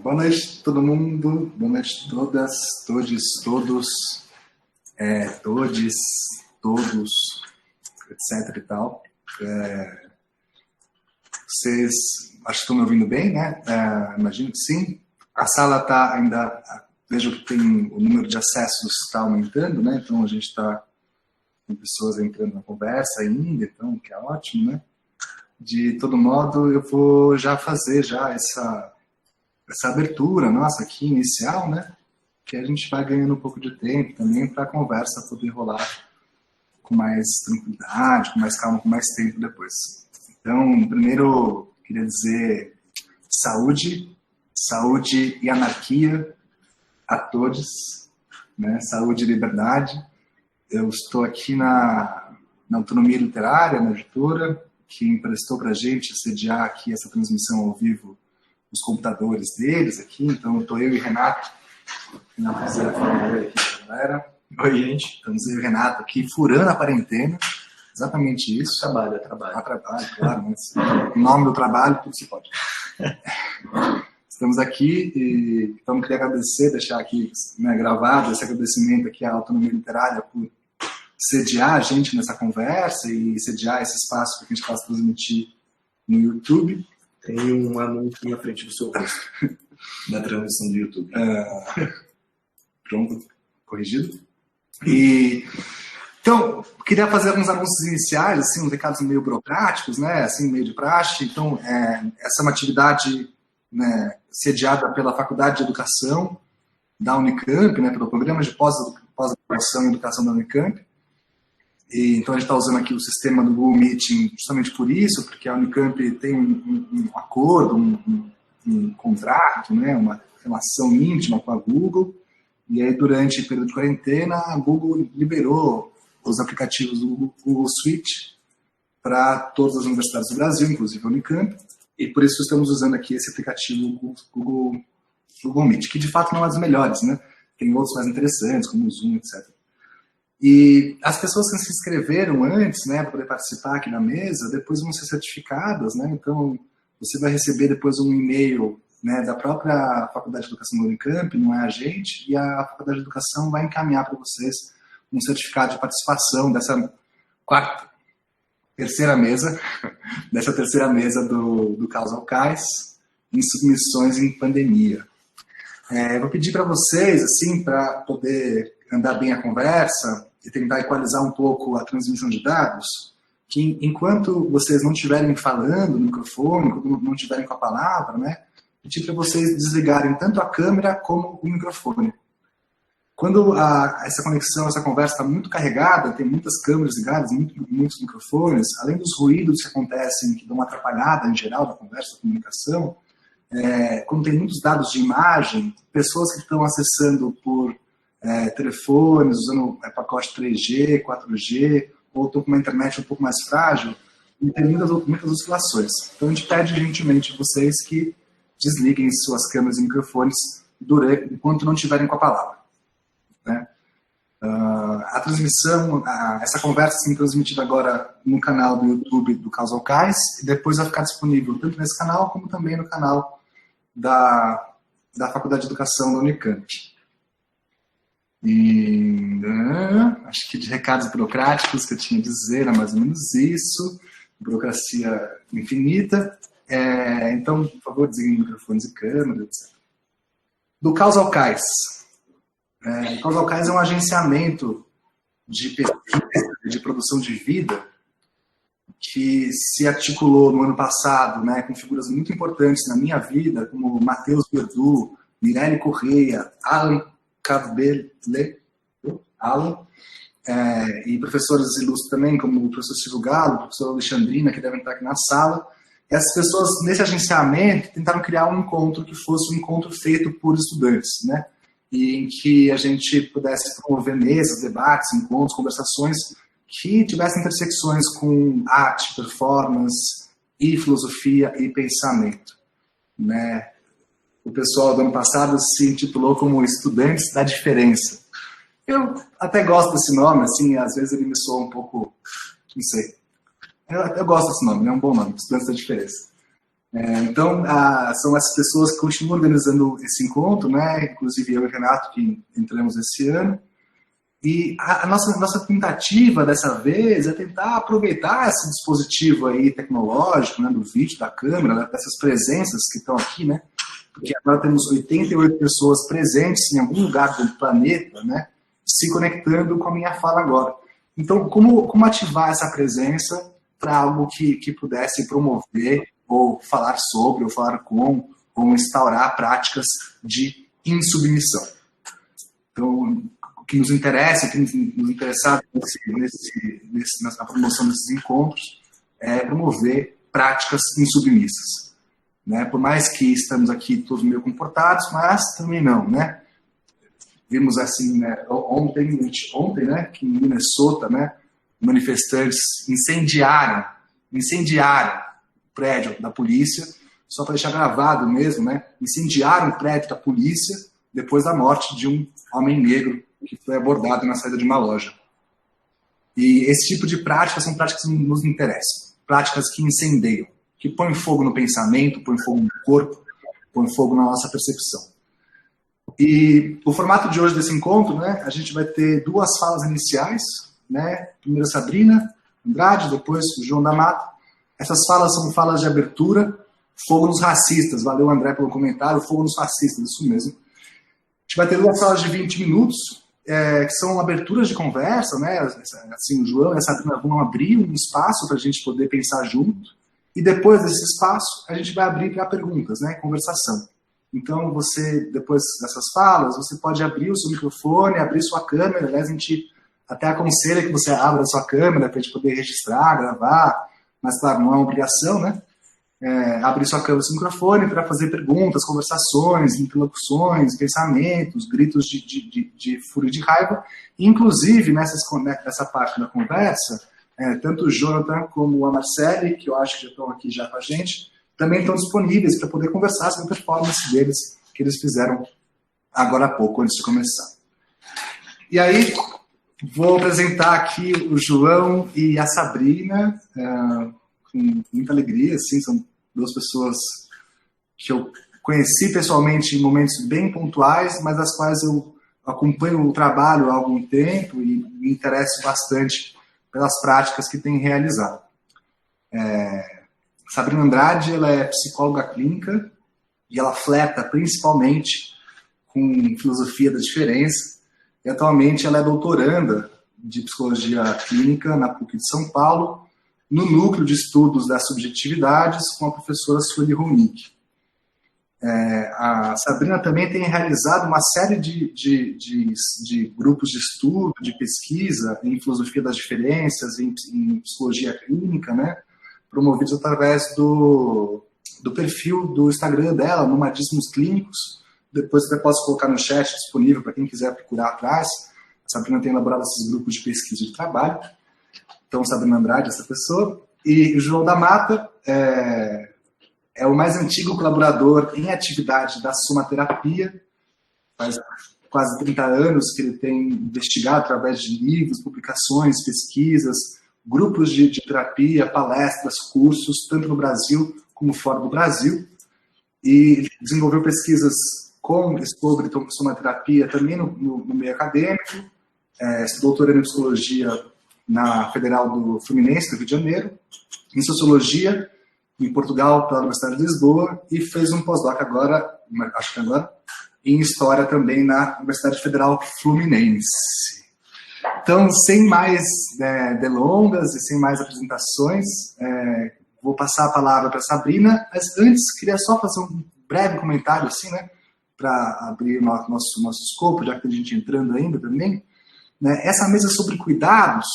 Boa noite todo mundo, boa noite todas, todos, todos, etc e tal. Vocês acho que estão me ouvindo bem, né? Imagino que sim. A sala está ainda, vejo que tem o número de acessos está aumentando, né? Então a gente está com pessoas entrando na conversa ainda, então que é ótimo, né? De todo modo, eu vou já fazer essa abertura nossa aqui, inicial, né? Que a gente vai ganhando um pouco de tempo também para a conversa poder rolar com mais tranquilidade, com mais calma, com mais tempo depois. Então, primeiro, queria dizer saúde e anarquia a todos, né? Saúde e liberdade. Eu estou aqui na Autonomia Literária, na editora, que emprestou para a gente sediar aqui essa transmissão ao vivo os computadores deles aqui, então estou eu e Renato. Renato quiser falar oi aqui, galera. Oi, gente. Estamos eu e Renato aqui furando a quarentena. Exatamente isso. Trabalho, claro, mas em nome do trabalho, tudo se pode. Estamos aqui e então queria agradecer, deixar aqui, né, gravado esse agradecimento aqui à Autonomia Literária por sediar a gente nessa conversa e sediar esse espaço que a gente possa transmitir no YouTube. Tem um anúncio na frente do seu rosto, na transmissão do YouTube. Pronto, corrigido. E então, queria fazer alguns anúncios iniciais, assim, uns recados meio burocráticos, né, assim, meio de praxe. Então, essa é uma atividade, né, sediada pela Faculdade de Educação da Unicamp, né, pelo Programa de Pós-Graduação em Educação da Unicamp. E, então, a gente está usando aqui o sistema do Google Meeting justamente por isso, porque a Unicamp tem um acordo, um contrato, né, uma relação íntima com a Google. E aí, durante o período de quarentena, a Google liberou os aplicativos do Google Suite para todas as universidades do Brasil, inclusive a Unicamp. E por isso estamos usando aqui esse aplicativo Google Meet, que de fato não é dos melhores, né? Tem outros mais interessantes, como o Zoom, etc. E as pessoas que se inscreveram antes, né, para poder participar aqui na mesa, depois vão ser certificadas, né? Então, você vai receber depois um e-mail, né, da própria Faculdade de Educação da Unicamp, não é a gente, e a Faculdade de Educação vai encaminhar para vocês um certificado de participação dessa terceira mesa do Caos ao Cais em submissões em pandemia. Vou pedir para vocês, assim, para poder andar bem a conversa e tentar equalizar um pouco a transmissão de dados, que enquanto vocês não estiverem falando no microfone, quando não estiverem com a palavra, né, pedir para vocês desligarem tanto a câmera como o microfone. Quando essa conexão, essa conversa está muito carregada, tem muitas câmeras ligadas, muitos microfones, além dos ruídos que acontecem, que dão uma atrapalhada em geral da conversa, da comunicação, quando tem muitos dados de imagem, pessoas que estão acessando por telefones, usando pacote 3G, 4G, ou estão com uma internet um pouco mais frágil, e tem muitas oscilações. Então a gente pede gentilmente vocês que desliguem suas câmeras e microfones enquanto não estiverem com a palavra. Né? A transmissão, essa conversa é transmitida agora no canal do YouTube do Caos ao Cais, e depois vai ficar disponível tanto nesse canal como também no canal da Faculdade de Educação da Unicamp. E acho que de recados burocráticos que eu tinha a dizer era mais ou menos isso. Burocracia infinita. Então, por favor, desliguem microfones e câmeras, etc. Do Caos ao Cais. O Caos ao Cais é um agenciamento de pesquisa, de produção de vida, que se articulou no ano passado, né, com figuras muito importantes na minha vida, como Matheus Verdu, Mirelle Correia, Alan Cadbele, e professores ilustres também, como o professor Silvio Galo, o professor Alexandrina, que devem estar aqui na sala. E essas pessoas, nesse agenciamento, tentaram criar um encontro que fosse um encontro feito por estudantes, né? E em que a gente pudesse promover mesas, debates, encontros, conversações que tivessem intersecções com arte, performance, e filosofia e pensamento, né? O pessoal do ano passado se intitulou como Estudantes da Diferença. Eu até gosto desse nome, assim, às vezes ele me soa um pouco, não sei. Eu gosto desse nome, é um bom nome, Estudantes da Diferença. Então, são essas pessoas que continuam organizando esse encontro, né? Inclusive eu e o Renato, que entramos esse ano. E a nossa tentativa dessa vez é tentar aproveitar esse dispositivo aí tecnológico, né, do vídeo, da câmera, né, dessas presenças que estão aqui, né? Porque agora temos 88 pessoas presentes em algum lugar do planeta, né? Se conectando com a minha fala agora. Então, como ativar essa presença para algo que pudesse promover, ou falar sobre, ou falar com, ou instaurar práticas de insubmissão? Então, o que nos interessa, o que nos interessar na promoção desses encontros é promover práticas insubmissas. Né? Por mais que estamos aqui todos meio comportados, mas também não, né? Vimos assim, né, ontem, né, que em Minnesota, né, manifestantes incendiaram o prédio da polícia, só para deixar gravado mesmo, né, incendiaram o prédio da polícia depois da morte de um homem negro que foi abordado na saída de uma loja. E esse tipo de práticas são práticas que nos interessam, práticas que incendeiam, que põem fogo no pensamento, põem fogo no corpo, põem fogo na nossa percepção. E o formato de hoje desse encontro, né, a gente vai ter 2 falas iniciais, né, primeiro a Sabrina Andrade, depois o João da Mata. Essas falas são falas de abertura, fogo nos racistas, valeu André pelo comentário, fogo nos racistas, isso mesmo. A gente vai ter 2 falas de 20 minutos, que são aberturas de conversa, né, assim, o João e a Sabrina vão abrir um espaço para a gente poder pensar junto, e depois desse espaço a gente vai abrir para perguntas, né, conversação. Então, você, depois dessas falas, você pode abrir o seu microfone, abrir sua câmera. Aliás, a gente até aconselha que você abra a sua câmera para a gente poder registrar, gravar. Mas, claro, não é uma obrigação, né? Abrir sua câmera e seu microfone para fazer perguntas, conversações, interlocuções, pensamentos, gritos de fúria e de raiva. Inclusive, nessa parte da conversa, tanto o Jonathan como a Marcele, que eu acho que já estão aqui já com a gente, também estão disponíveis para poder conversar sobre a performance deles, que eles fizeram agora há pouco, antes de começar. E aí, vou apresentar aqui o João e a Sabrina, com muita alegria, assim, são 2 pessoas que eu conheci pessoalmente em momentos bem pontuais, mas das quais eu acompanho o trabalho há algum tempo e me interesso bastante pelas práticas que têm realizado. Sabrina Andrade, ela é psicóloga clínica e ela flerta principalmente com filosofia da diferença. E atualmente ela é doutoranda de psicologia clínica na PUC de São Paulo, no núcleo de estudos das subjetividades com a professora Sueli Ronick. A Sabrina também tem realizado uma série de grupos de estudo, de pesquisa em filosofia das diferenças, em psicologia clínica, né? Promovidos através do perfil do Instagram dela, Nomadismos Clínicos. Depois eu posso colocar no chat disponível para quem quiser procurar atrás. A Sabrina tem elaborado esses grupos de pesquisa de trabalho. Então, Sabrina Andrade, essa pessoa. E o João da Mata é o mais antigo colaborador em atividade da somaterapia. Faz quase 30 anos que ele tem investigado através de livros, publicações, pesquisas, grupos de terapia, palestras, cursos, tanto no Brasil como fora do Brasil, e desenvolveu pesquisas sobre somaterapia também no meio acadêmico, doutorando em psicologia na Federal do Fluminense, do Rio de Janeiro, em sociologia em Portugal pela Universidade de Lisboa, e fez um pós-doc agora, em história também na Universidade Federal Fluminense. Então, sem mais delongas e sem mais apresentações, vou passar a palavra para a Sabrina, mas antes queria só fazer um breve comentário, assim, né, para abrir o nosso escopo, já que tem gente entrando ainda também. Né, essa mesa sobre cuidados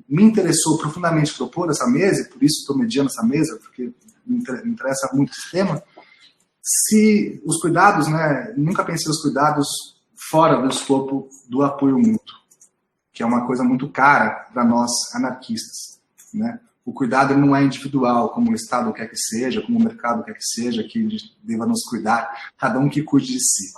me interessou profundamente propor essa mesa, e por isso estou mediando essa mesa, porque me interessa muito esse tema. Se os cuidados, né, nunca pensei os cuidados fora do escopo do apoio mútuo, que é uma coisa muito cara para nós anarquistas, né? O cuidado não é individual, como o Estado quer que seja, como o mercado quer que seja, que deva nos cuidar, cada um que cuide de si,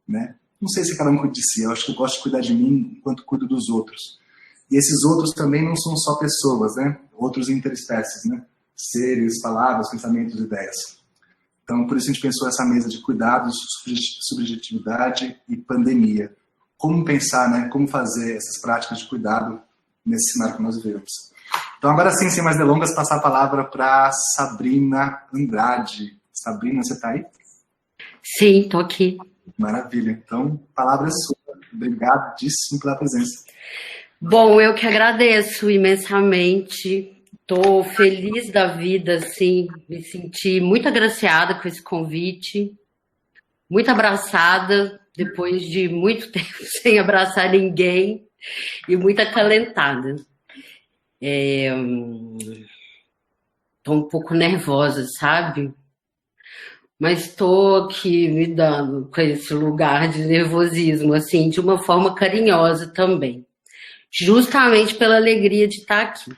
né? Não sei se cada um cuide de si, eu acho que eu gosto de cuidar de mim enquanto cuido dos outros. E esses outros também não são só pessoas, né? Outros interespécies, né? seres, palavras, pensamentos, ideias. Então, por isso a gente pensou essa mesa de cuidados, subjetividade e pandemia. Como pensar, né? Como fazer essas práticas de cuidado nesse cenário que nós vivemos. Então, agora sim, sem mais delongas, passar a palavra para Sabrina Andrade. Sabrina, você está aí? Sim, estou aqui. Maravilha. Então, a palavra é sua. Obrigadíssimo pela presença. Bom, eu que agradeço imensamente. Estou feliz da vida, assim, me senti muito agraciada com esse convite, muito abraçada, depois de muito tempo sem abraçar ninguém, e muito acalentada. Estou um pouco nervosa, sabe? Mas estou aqui me dando com esse lugar de nervosismo, assim, de uma forma carinhosa também, justamente pela alegria de estar aqui.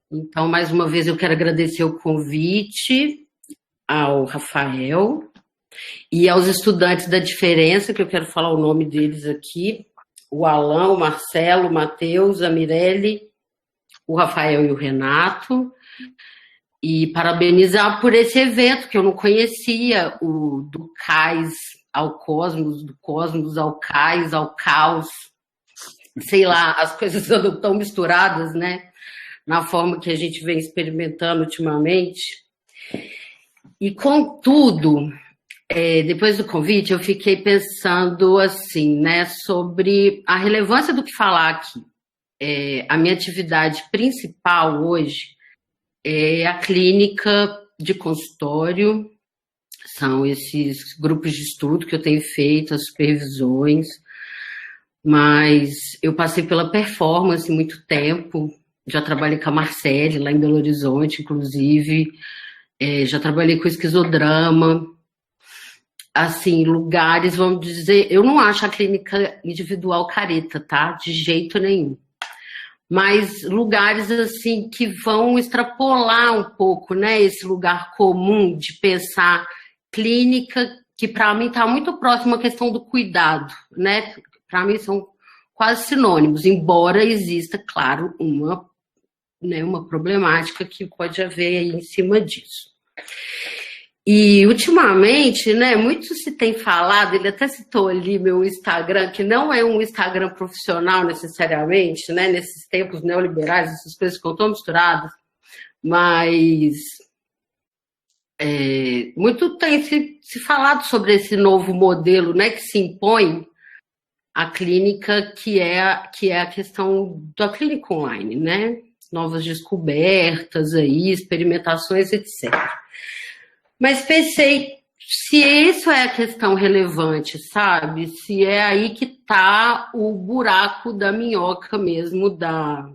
Então, mais uma vez, eu quero agradecer o convite ao Rafael e aos estudantes da Diferença, que eu quero falar o nome deles aqui, o Alan, o Marcelo, o Matheus, a Mirelle, o Rafael e o Renato, e parabenizar por esse evento que eu não conhecia, o do cais ao cosmos, do cosmos ao cais, ao caos, sei lá, as coisas andam tão misturadas, né? Na forma que a gente vem experimentando ultimamente. E, contudo, depois do convite, eu fiquei pensando, assim, né, sobre a relevância do que falar aqui. A minha atividade principal hoje é a clínica de consultório, são esses grupos de estudo que eu tenho feito, as supervisões, mas eu passei pela performance muito tempo. Já trabalhei com a Marcele, lá em Belo Horizonte, inclusive. Já trabalhei com esquizodrama. Assim, lugares, vamos dizer... Eu não acho a clínica individual careta, tá? De jeito nenhum. Mas lugares, assim, que vão extrapolar um pouco, né? Esse lugar comum de pensar clínica, que para mim está muito próximo à questão do cuidado, né? Para mim são quase sinônimos, embora exista, claro, uma problemática que pode haver aí em cima disso. E, ultimamente, né, muito se tem falado, ele até citou ali meu Instagram, que não é um Instagram profissional necessariamente, né, nesses tempos neoliberais, essas coisas ficam tão misturadas, mas muito tem se falado sobre esse novo modelo, né, que se impõe à clínica, que é a questão da clínica online, né? Novas descobertas aí, experimentações, etc. Mas pensei, se isso é a questão relevante, sabe? Se é aí que está o buraco da minhoca mesmo das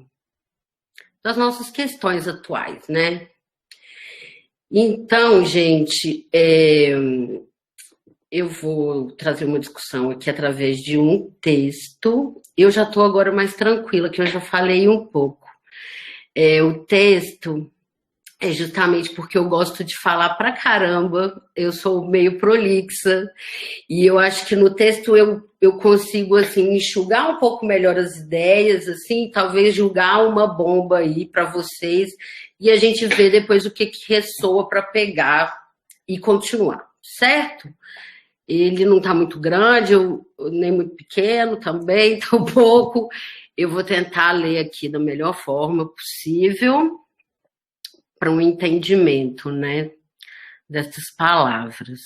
nossas questões atuais, né? Então, gente, eu vou trazer uma discussão aqui através de um texto. Eu já estou agora mais tranquila, que eu já falei um pouco. O texto é justamente porque eu gosto de falar pra caramba, eu sou meio prolixa, e eu acho que no texto eu consigo, assim, enxugar um pouco melhor as ideias, assim, talvez julgar uma bomba aí para vocês, e a gente vê depois o que ressoa para pegar e continuar, certo? Ele não está muito grande, nem muito pequeno também, está um pouco. Eu vou tentar ler aqui da melhor forma possível para um entendimento, né, dessas palavras.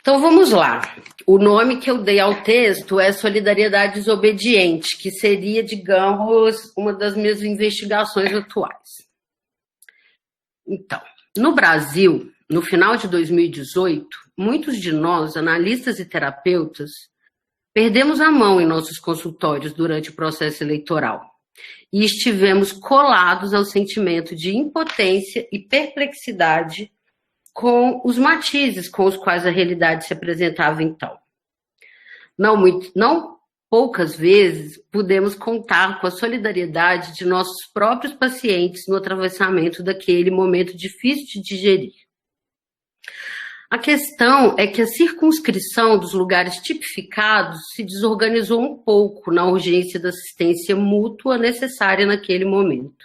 Então, vamos lá. O nome que eu dei ao texto é Solidariedade Desobediente, que seria, digamos, uma das minhas investigações atuais. Então, no Brasil, no final de 2018, muitos de nós, analistas e terapeutas, perdemos a mão em nossos consultórios durante o processo eleitoral e estivemos colados ao sentimento de impotência e perplexidade com os matizes com os quais a realidade se apresentava então. Não poucas vezes pudemos contar com a solidariedade de nossos próprios pacientes no atravessamento daquele momento difícil de digerir. A questão é que a circunscrição dos lugares tipificados se desorganizou um pouco na urgência da assistência mútua necessária naquele momento.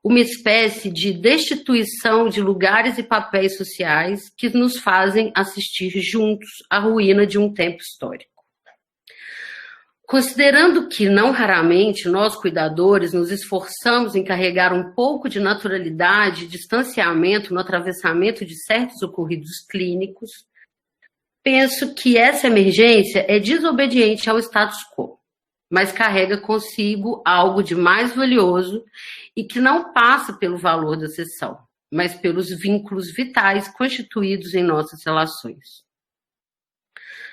uma espécie de destituição de lugares e papéis sociais que nos fazem assistir juntos à ruína de um tempo histórico. Considerando que, não raramente, nós, cuidadores, nos esforçamos em carregar um pouco de naturalidade e distanciamento no atravessamento de certos ocorridos clínicos, penso que essa emergência é desobediente ao status quo, mas carrega consigo algo de mais valioso e que não passa pelo valor da sessão, mas pelos vínculos vitais constituídos em nossas relações.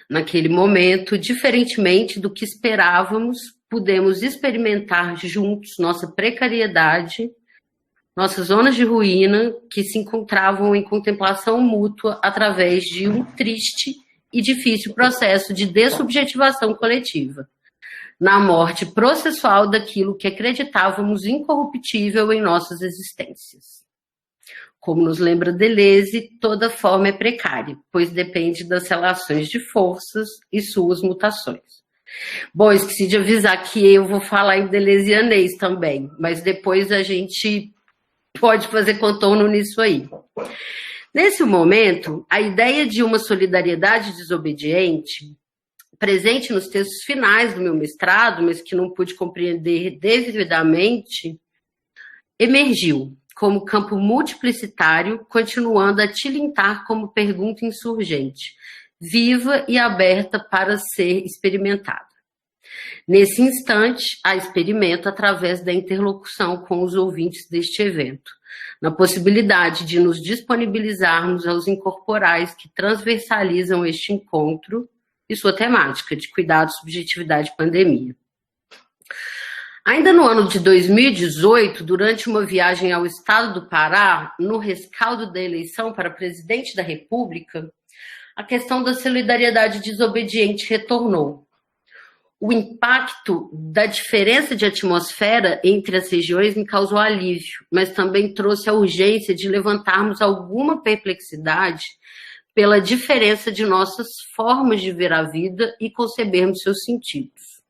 Naquele momento, diferentemente do que esperávamos, pudemos experimentar juntos nossa precariedade, nossas zonas de ruína que se encontravam em contemplação mútua através de um triste e difícil processo de dessubjetivação coletiva, na morte processual daquilo que acreditávamos incorruptível em nossas existências. Como nos lembra Deleuze, toda forma é precária, pois depende das relações de forças e suas mutações. Bom, esqueci de avisar que eu vou falar em deleuzianês também, mas depois a gente pode fazer contorno nisso aí. Nesse momento, a ideia de uma solidariedade desobediente, presente nos textos finais do meu mestrado, mas que não pude compreender devidamente, emergiu como campo multiplicitário, continuando a tilintar como pergunta insurgente, viva e aberta para ser experimentada. Nesse instante, a experimento através da interlocução com os ouvintes deste evento, na possibilidade de nos disponibilizarmos aos incorporais que transversalizam este encontro e sua temática de cuidado, subjetividade e pandemia. Ainda no ano de 2018, durante uma viagem ao estado do Pará, no rescaldo da eleição para presidente da República, a questão da solidariedade desobediente retornou. O impacto da diferença de atmosfera entre as regiões me causou alívio, mas também trouxe a urgência de levantarmos alguma perplexidade pela diferença de nossas formas de ver a vida e concebermos seus sentidos.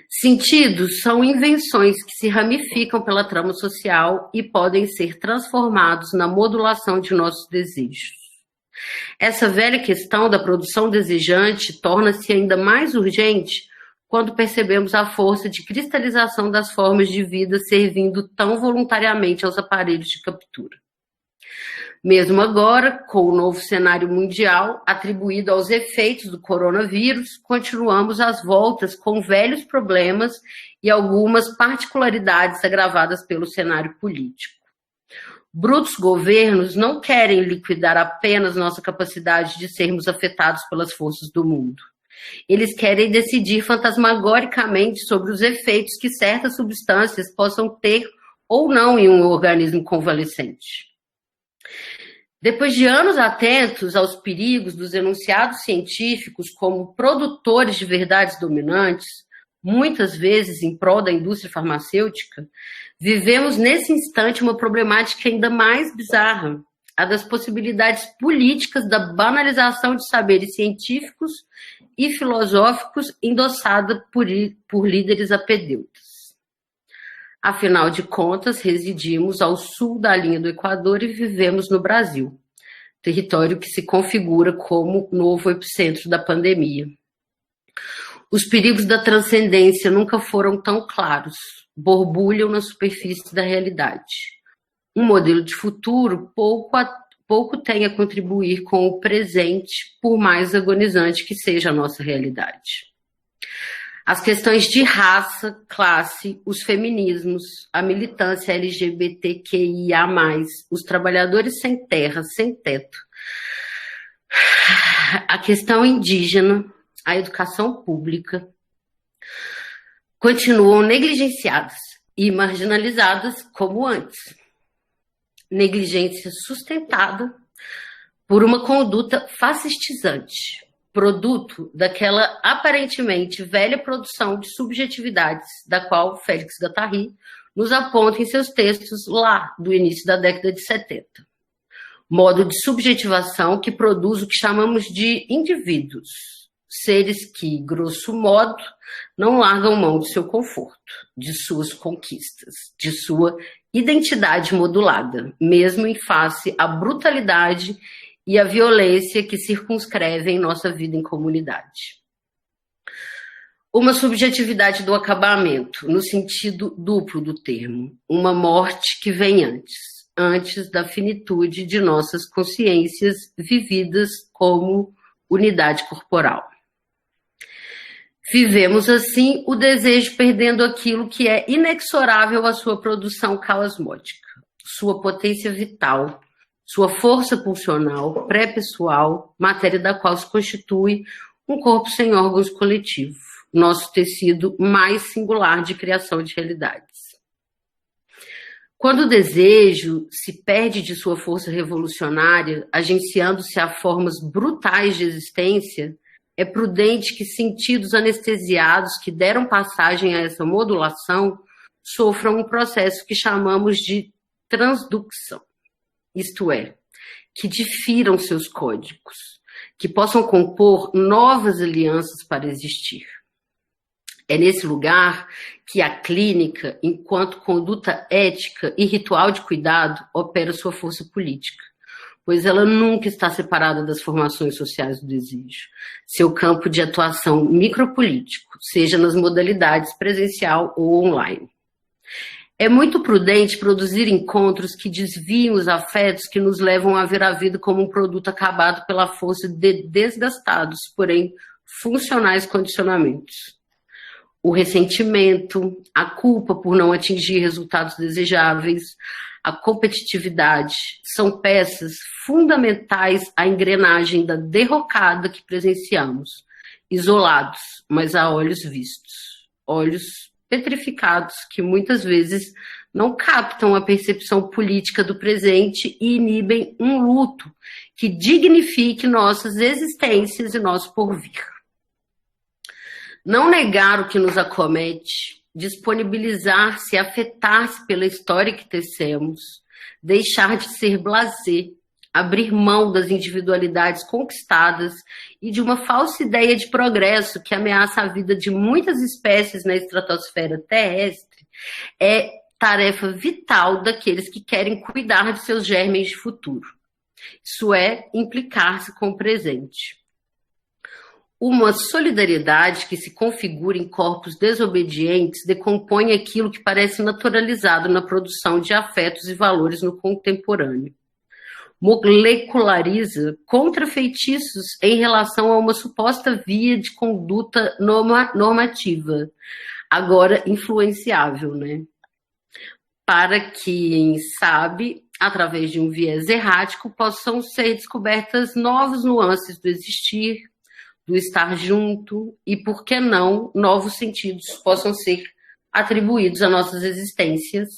Sentidos são invenções que se ramificam pela trama social e podem ser transformados na modulação de nossos desejos. Essa velha questão da produção desejante torna-se ainda mais urgente quando percebemos a força de cristalização das formas de vida servindo tão voluntariamente aos aparelhos de captura. Mesmo agora, com o novo cenário mundial atribuído aos efeitos do coronavírus, continuamos às voltas com velhos problemas e algumas particularidades agravadas pelo cenário político. Brutos governos não querem liquidar apenas nossa capacidade de sermos afetados pelas forças do mundo. Eles querem decidir fantasmagoricamente sobre os efeitos que certas substâncias possam ter ou não em um organismo convalescente. Depois de anos atentos aos perigos dos enunciados científicos como produtores de verdades dominantes, muitas vezes em prol da indústria farmacêutica, vivemos nesse instante uma problemática ainda mais bizarra, a das possibilidades políticas da banalização de saberes científicos e filosóficos endossada por líderes apedeutas. Afinal de contas, residimos ao sul da linha do Equador e vivemos no Brasil, território que se configura como novo epicentro da pandemia. Os perigos da transcendência nunca foram tão claros, borbulham na superfície da realidade. Um modelo de futuro pouco tem a contribuir com o presente, por mais agonizante que seja a nossa realidade. As questões de raça, classe, os feminismos, a militância LGBTQIA+, os trabalhadores sem terra, sem teto, a questão indígena, a educação pública, continuam negligenciadas e marginalizadas como antes. Negligência sustentada por uma conduta fascistizante, produto daquela aparentemente velha produção de subjetividades da qual Félix Guattari nos aponta em seus textos lá do início da década de 70. Modo de subjetivação que produz o que chamamos de indivíduos, seres que, grosso modo, não largam mão do seu conforto, de suas conquistas, de sua identidade modulada, mesmo em face à brutalidade e à violência que circunscrevem nossa vida em comunidade. Uma subjetividade do acabamento, no sentido duplo do termo, uma morte que vem antes da finitude de nossas consciências vividas como unidade corporal. Vivemos, assim, o desejo perdendo aquilo que é inexorável à sua produção caosmótica, sua potência vital, sua força pulsional, pré-pessoal, matéria da qual se constitui um corpo sem órgãos coletivo, nosso tecido mais singular de criação de realidades. Quando o desejo se perde de sua força revolucionária, agenciando-se a formas brutais de existência, é prudente que sentidos anestesiados que deram passagem a essa modulação sofram um processo que chamamos de transducção, isto é, que difiram seus códigos, que possam compor novas alianças para existir. É nesse lugar que a clínica, enquanto conduta ética e ritual de cuidado, opera sua força política, pois ela nunca está separada das formações sociais do desejo. Seu campo de atuação micropolítico, seja nas modalidades presencial ou online. É muito prudente produzir encontros que desviem os afetos que nos levam a ver a vida como um produto acabado pela força de desgastados, porém funcionais condicionamentos. O ressentimento, a culpa por não atingir resultados desejáveis, a competitividade são peças fundamentais à engrenagem da derrocada que presenciamos, isolados, mas a olhos vistos, olhos petrificados que muitas vezes não captam a percepção política do presente e inibem um luto que dignifique nossas existências e nosso porvir. Não negar o que nos acomete, disponibilizar-se e afetar-se pela história que tecemos, deixar de ser blasé, abrir mão das individualidades conquistadas e de uma falsa ideia de progresso que ameaça a vida de muitas espécies na estratosfera terrestre, é tarefa vital daqueles que querem cuidar de seus germens de futuro. Isso é implicar-se com o presente. Uma solidariedade que se configura em corpos desobedientes decompõe aquilo que parece naturalizado na produção de afetos e valores no contemporâneo. Moleculariza contrafeitiços em relação a uma suposta via de conduta normativa, agora influenciável, né? Para que, quem sabe, através de um viés errático, possam ser descobertas novas nuances do existir, do estar junto e, por que não, novos sentidos possam ser atribuídos a nossas existências,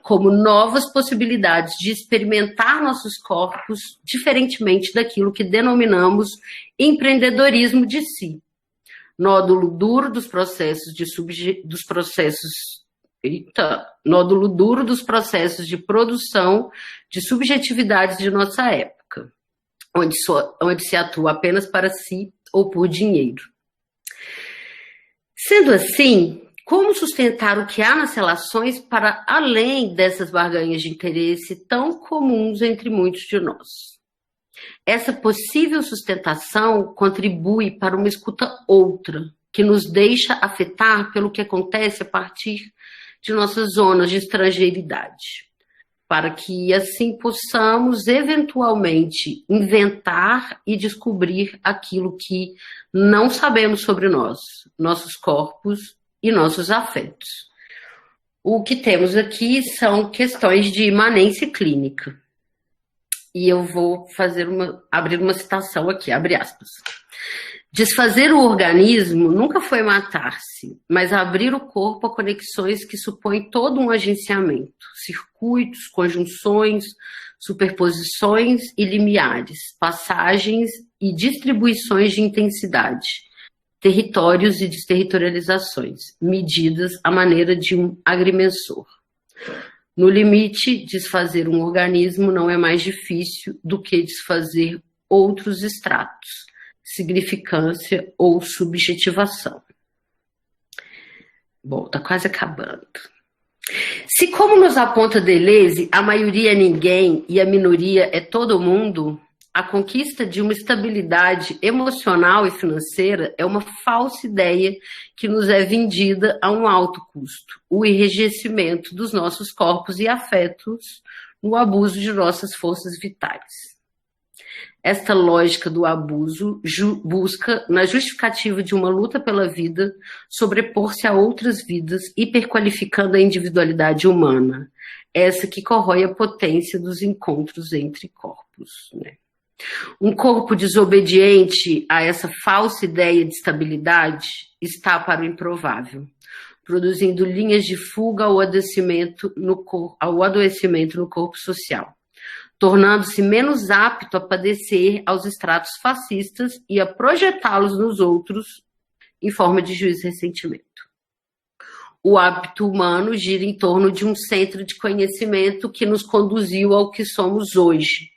como novas possibilidades de experimentar nossos corpos diferentemente daquilo que denominamos empreendedorismo de si. Nódulo duro dos processos de produção de subjetividades de nossa época, onde se atua apenas para si ou por dinheiro. Sendo assim, como sustentar o que há nas relações para além dessas barganhas de interesse tão comuns entre muitos de nós? Essa possível sustentação contribui para uma escuta outra, que nos deixa afetar pelo que acontece a partir de nossas zonas de estrangeiridade, para que assim possamos eventualmente inventar e descobrir aquilo que não sabemos sobre nós, nossos corpos e nossos afetos. O que temos aqui são questões de imanência clínica. E eu vou abrir uma citação aqui, abre aspas. Desfazer o organismo nunca foi matar-se, mas abrir o corpo a conexões que supõem todo um agenciamento, circuitos, conjunções, superposições e limiares, passagens e distribuições de intensidade, territórios e desterritorializações, medidas à maneira de um agrimensor. No limite, desfazer um organismo não é mais difícil do que desfazer outros estratos, significância ou subjetivação. Bom, tá quase acabando. Se, como nos aponta Deleuze, a maioria é ninguém e a minoria é todo mundo, a conquista de uma estabilidade emocional e financeira é uma falsa ideia que nos é vendida a um alto custo, o enrijecimento dos nossos corpos e afetos no abuso de nossas forças vitais. Esta lógica do abuso busca, na justificativa de uma luta pela vida, sobrepor-se a outras vidas, hiperqualificando a individualidade humana, essa que corrói a potência dos encontros entre corpos, né? Um corpo desobediente a essa falsa ideia de estabilidade está para o improvável, produzindo linhas de fuga ao adoecimento no corpo social, tornando-se menos apto a padecer aos estratos fascistas e a projetá-los nos outros em forma de juízo e ressentimento. O hábito humano gira em torno de um centro de conhecimento que nos conduziu ao que somos hoje,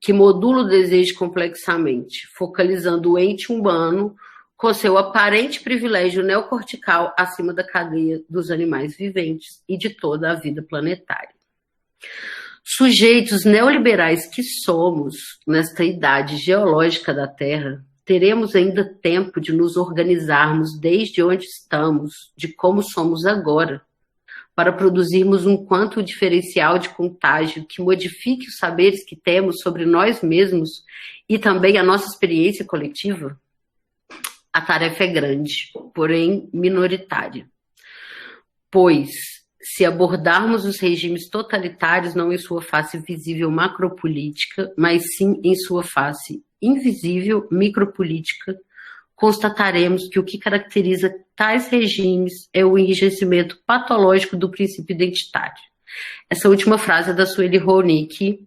que modula o desejo complexamente, focalizando o ente humano com seu aparente privilégio neocortical acima da cadeia dos animais viventes e de toda a vida planetária. Sujeitos neoliberais que somos, nesta idade geológica da Terra, teremos ainda tempo de nos organizarmos desde onde estamos, de como somos agora, para produzirmos um quanto diferencial de contágio que modifique os saberes que temos sobre nós mesmos e também a nossa experiência coletiva? A tarefa é grande, porém minoritária. Pois, se abordarmos os regimes totalitários não em sua face visível macropolítica, mas sim em sua face invisível micropolítica, constataremos que o que caracteriza tais regimes é o enrijecimento patológico do princípio identitário. Essa última frase é da Sueli Ronick.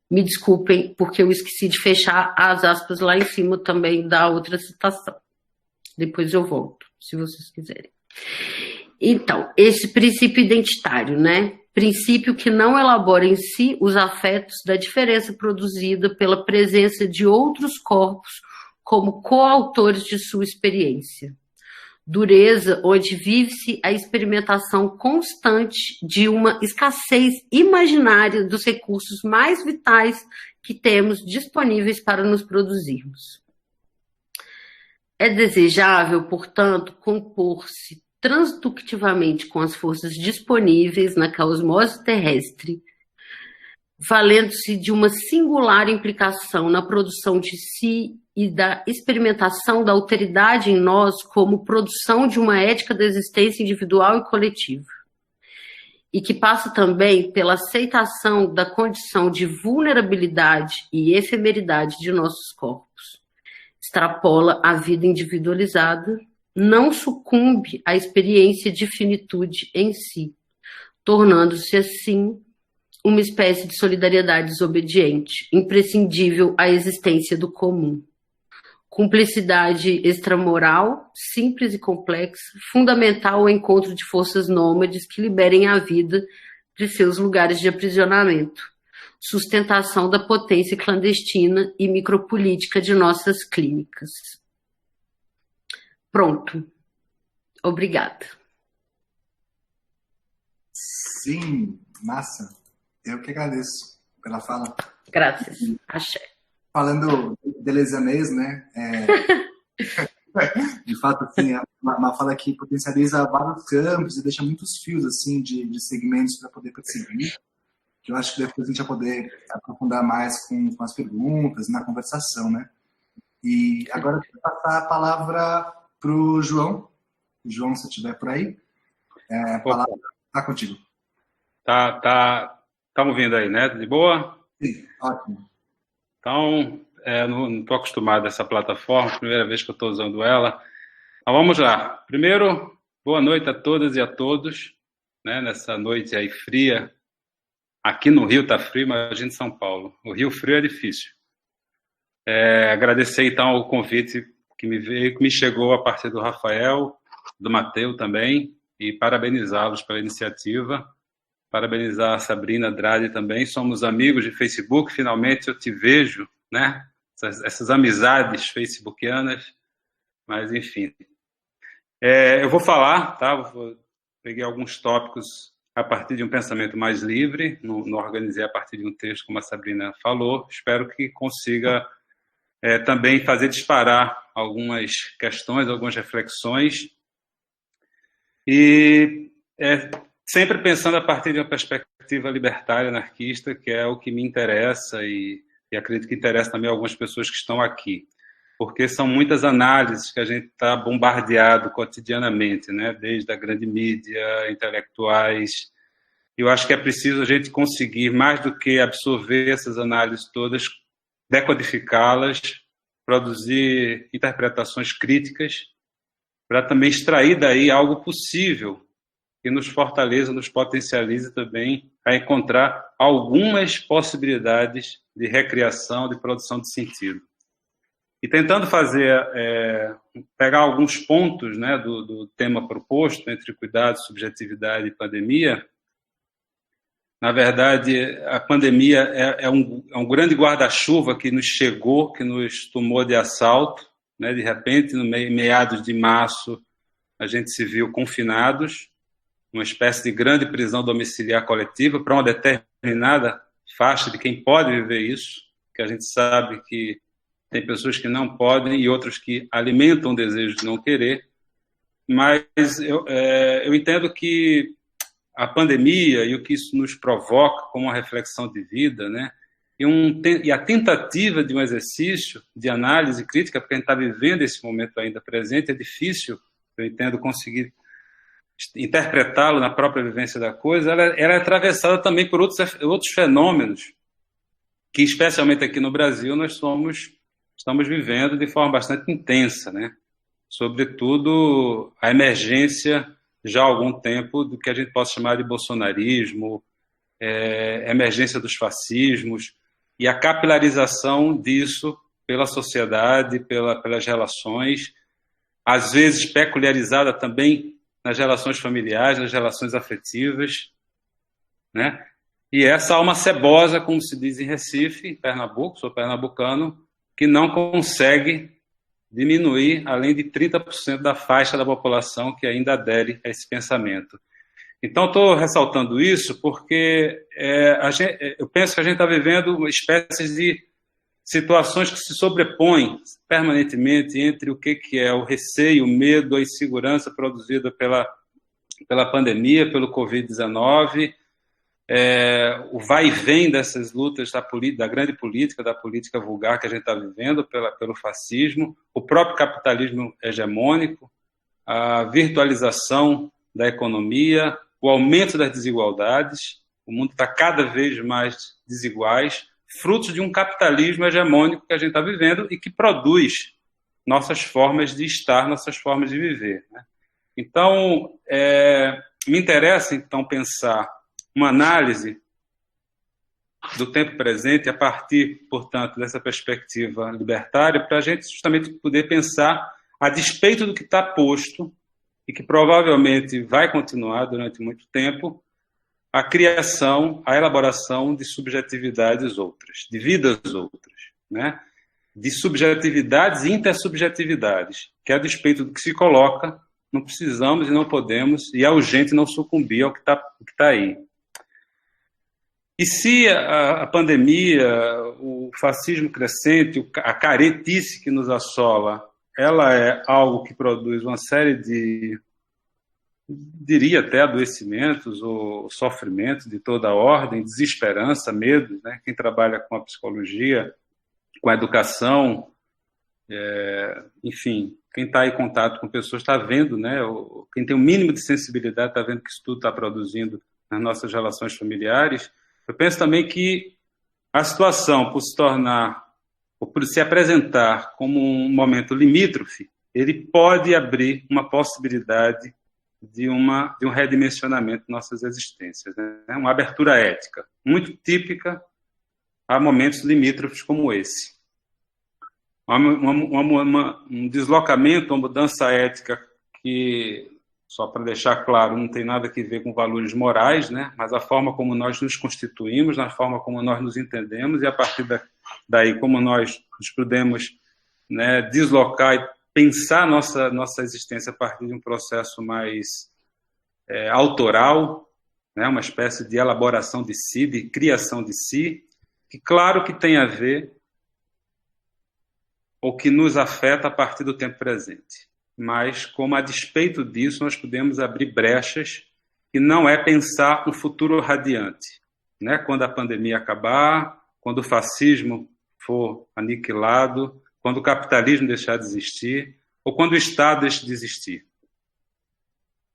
Me desculpem, porque eu esqueci de fechar as aspas lá em cima também da outra citação. Depois eu volto, se vocês quiserem. Então, esse princípio identitário, né? Princípio que não elabora em si os afetos da diferença produzida pela presença de outros corpos como coautores de sua experiência. Dureza onde vive-se a experimentação constante de uma escassez imaginária dos recursos mais vitais que temos disponíveis para nos produzirmos. É desejável, portanto, compor-se transductivamente com as forças disponíveis na cosmose terrestre, valendo-se de uma singular implicação na produção de si e da experimentação da alteridade em nós como produção de uma ética da existência individual e coletiva, e que passa também pela aceitação da condição de vulnerabilidade e efemeridade de nossos corpos. Extrapola a vida individualizada, não sucumbe à experiência de finitude em si, tornando-se assim uma espécie de solidariedade desobediente, imprescindível à existência do comum. Cumplicidade extramoral, simples e complexa, fundamental ao encontro de forças nômades que liberem a vida de seus lugares de aprisionamento, sustentação da potência clandestina e micropolítica de nossas clínicas. Pronto. Obrigada. Sim, massa. Eu que agradeço pela fala. Graças. Axé. Falando deleuzianês, né? De fato, assim, é uma fala que potencializa vários campos e deixa muitos fios assim de segmentos para poder perseguir. Que eu acho que depois a gente vai poder aprofundar mais com as perguntas, na conversação, né? E agora eu quero passar a palavra para o João. João, se estiver por aí, a palavra está contigo. Tá me ouvindo aí, né? De boa? Sim, ótimo. Então, não estou acostumado a essa plataforma, primeira vez que eu estou usando ela. Mas vamos lá. Primeiro, boa noite a todas e a todos, né? Nessa noite aí fria. Aqui no Rio está frio, imagina em São Paulo. O Rio frio é difícil. Agradecer, então, o convite que me chegou a partir do Rafael, do Mateu também, e parabenizá-los pela iniciativa. Parabenizar a Sabrina Andrade também. Somos amigos de Facebook, finalmente eu te vejo, né? essas amizades facebookianas, mas enfim. Eu vou falar, tá? Peguei alguns tópicos a partir de um pensamento mais livre, não organizei a partir de um texto, como a Sabrina falou. Espero que consiga também fazer disparar algumas questões, algumas reflexões, e sempre pensando a partir de uma perspectiva libertária, anarquista, que é o que me interessa e acredito que interessa também a algumas pessoas que estão aqui, porque são muitas análises que a gente está bombardeado cotidianamente, né? Desde a grande mídia, intelectuais. Eu acho que é preciso a gente conseguir, mais do que absorver essas análises todas, decodificá-las, produzir interpretações críticas, para também extrair daí algo possível que nos fortaleça, nos potencialize também a encontrar algumas possibilidades de recriação, de produção de sentido. E tentando pegar alguns pontos, né, do tema proposto, entre cuidado, subjetividade e pandemia. Na verdade, a pandemia é um grande guarda-chuva que nos chegou, que nos tomou de assalto, né? De repente, meados de março, a gente se viu confinados, uma espécie de grande prisão domiciliar coletiva para uma determinada faixa de quem pode viver isso, que a gente sabe que tem pessoas que não podem e outros que alimentam o desejo de não querer, mas eu entendo que a pandemia e o que isso nos provoca como uma reflexão de vida, né, e a tentativa de um exercício de análise crítica, porque a gente está vivendo esse momento ainda presente, é difícil, eu entendo, conseguir interpretá-lo na própria vivência da coisa, ela é atravessada também por outros fenômenos que, especialmente aqui no Brasil, nós estamos vivendo de forma bastante intensa, né? Sobretudo a emergência, já há algum tempo, do que a gente pode chamar de bolsonarismo, emergência dos fascismos, e a capilarização disso pela sociedade, pelas relações, às vezes peculiarizada também nas relações familiares, nas relações afetivas, né? E essa alma cebosa, como se diz em Recife, em Pernambuco, sou pernambucano, que não consegue diminuir além de 30% da faixa da população que ainda adere a esse pensamento. Então, estou ressaltando isso porque eu penso que a gente está vivendo uma espécie de situações que se sobrepõem permanentemente entre o que é o receio, o medo, a insegurança produzida pela pandemia, pelo Covid-19, o vai e vem dessas lutas da grande política, da política vulgar que a gente está vivendo pelo fascismo, o próprio capitalismo hegemônico, a virtualização da economia, o aumento das desigualdades. O mundo está cada vez mais desiguais, frutos de um capitalismo hegemônico que a gente está vivendo e que produz nossas formas de estar, nossas formas de viver, né? Então, me interessa então pensar uma análise do tempo presente a partir, portanto, dessa perspectiva libertária, para a gente justamente poder pensar, a despeito do que está posto e que provavelmente vai continuar durante muito tempo, a criação, a elaboração de subjetividades outras, de vidas outras, né? De subjetividades e intersubjetividades, que a despeito do que se coloca, não precisamos e não podemos, e é urgente não sucumbir ao que tá aí. E se a pandemia, o fascismo crescente, a caretice que nos assola, ela é algo que produz uma série de, diria até, adoecimentos ou sofrimentos de toda a ordem, desesperança, medo, né? Quem trabalha com a psicologia, com a educação, enfim, quem está em contato com pessoas está vendo, né? Quem tem o mínimo de sensibilidade está vendo que isso tudo está produzindo nas nossas relações familiares. Eu penso também que a situação, por se tornar, ou por se apresentar como um momento limítrofe, ele pode abrir uma possibilidade de um redimensionamento de nossas existências, né? Uma abertura ética, muito típica a momentos limítrofes como esse. Um deslocamento, uma mudança ética que só para deixar claro, não tem nada a ver com valores morais, né? Mas a forma como nós nos constituímos, na forma como nós nos entendemos, e a partir daí como nós nos podemos, né, deslocar e pensar nossa existência a partir de um processo mais autoral, né, uma espécie de elaboração de si, de criação de si, que claro que tem a ver, ou que nos afeta a partir do tempo presente. Mas, como a despeito disso, nós podemos abrir brechas que não é pensar um futuro radiante, né? Quando a pandemia acabar, quando o fascismo for aniquilado, quando o capitalismo deixar de existir, ou quando o Estado deixe de existir.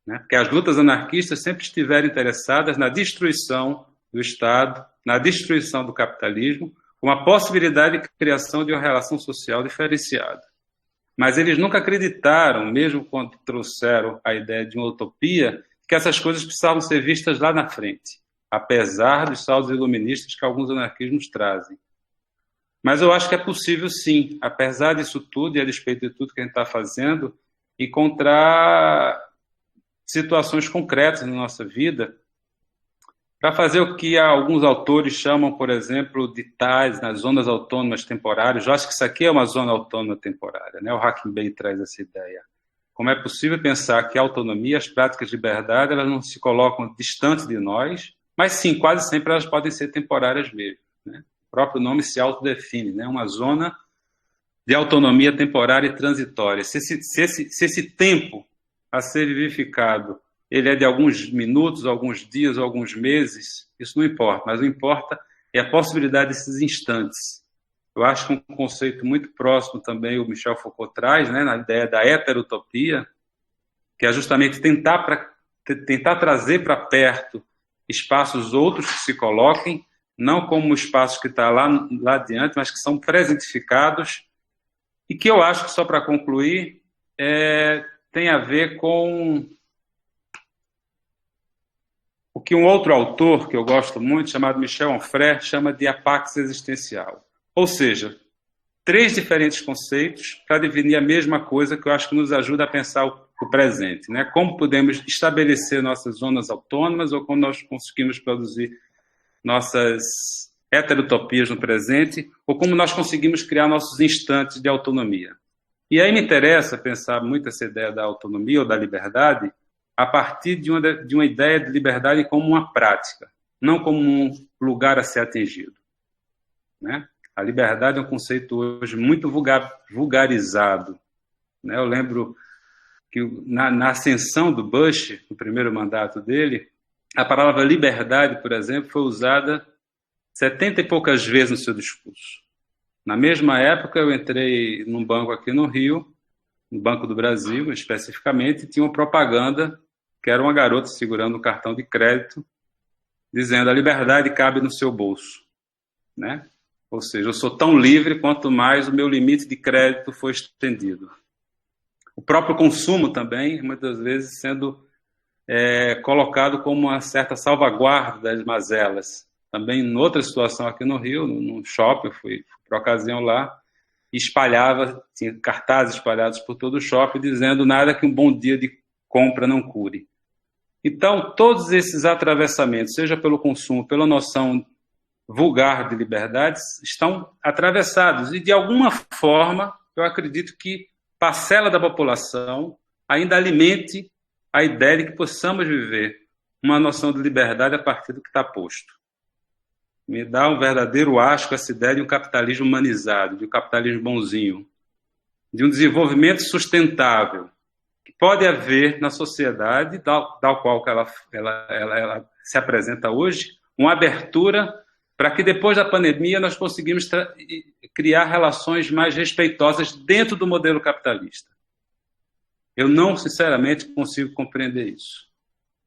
Né? Porque as lutas anarquistas sempre estiveram interessadas na destruição do Estado, na destruição do capitalismo, com a possibilidade de criação de uma relação social diferenciada. Mas eles nunca acreditaram, mesmo quando trouxeram a ideia de uma utopia, que essas coisas precisavam ser vistas lá na frente, apesar dos saldos iluministas que alguns anarquismos trazem. Mas eu acho que é possível, sim, apesar disso tudo e a despeito de tudo que a gente está fazendo, encontrar situações concretas na nossa vida para fazer o que alguns autores chamam, por exemplo, de tais nas zonas autônomas temporárias. Eu acho que isso aqui é uma zona autônoma temporária, né? O Hackenberg traz essa ideia. Como é possível pensar que a autonomia, as práticas de liberdade, elas não se colocam distantes de nós, mas sim, quase sempre elas podem ser temporárias mesmo, né? O próprio nome se autodefine, né? Uma zona de autonomia temporária e transitória. Se esse tempo a ser vivificado ele é de alguns minutos, alguns dias, alguns meses, isso não importa, mas o que importa é a possibilidade desses instantes. Eu acho que um conceito muito próximo também o Michel Foucault traz, né, na ideia da heterotopia, que é justamente tentar trazer para perto espaços outros que se coloquem, não como um espaço que está lá adiante, mas que são presentificados, e que eu acho que, só para concluir, tem a ver com o que um outro autor, que eu gosto muito, chamado Michel Onfray, chama de apax existencial. Ou seja, 3 diferentes conceitos para definir a mesma coisa, que eu acho que nos ajuda a pensar o presente, né? Como podemos estabelecer nossas zonas autônomas ou como nós conseguimos produzir nossas heterotopias no presente ou como nós conseguimos criar nossos instantes de autonomia. E aí me interessa pensar muito essa ideia da autonomia ou da liberdade a partir de uma ideia de liberdade como uma prática, não como um lugar a ser atingido, né? A liberdade é um conceito hoje muito vulgarizado, né? Eu lembro que na ascensão do Bush, no primeiro mandato dele, a palavra liberdade, por exemplo, foi usada 70 e poucas vezes no seu discurso. Na mesma época, eu entrei num banco aqui no Rio, no Banco do Brasil, especificamente, e tinha uma propaganda que era uma garota segurando um cartão de crédito, dizendo: a liberdade cabe no seu bolso, né? Ou seja, eu sou tão livre quanto mais o meu limite de crédito for estendido. O próprio consumo também, muitas vezes, sendo colocado como uma certa salvaguarda das mazelas. Também, em outra situação aqui no Rio, num shopping, eu fui por ocasião lá, e tinha cartazes espalhados por todo o shopping, dizendo: nada que um bom dia de compra não cure. Então, todos esses atravessamentos, seja pelo consumo, pela noção vulgar de liberdades, estão atravessados. E, de alguma forma, eu acredito que parcela da população ainda alimente a ideia de que possamos viver uma noção de liberdade a partir do que está posto. Me dá um verdadeiro asco essa ideia de um capitalismo humanizado, de um capitalismo bonzinho, de um desenvolvimento sustentável, que pode haver na sociedade, tal qual que ela se apresenta hoje, uma abertura para que depois da pandemia nós conseguimos criar relações mais respeitosas dentro do modelo capitalista. Eu não, sinceramente, consigo compreender isso.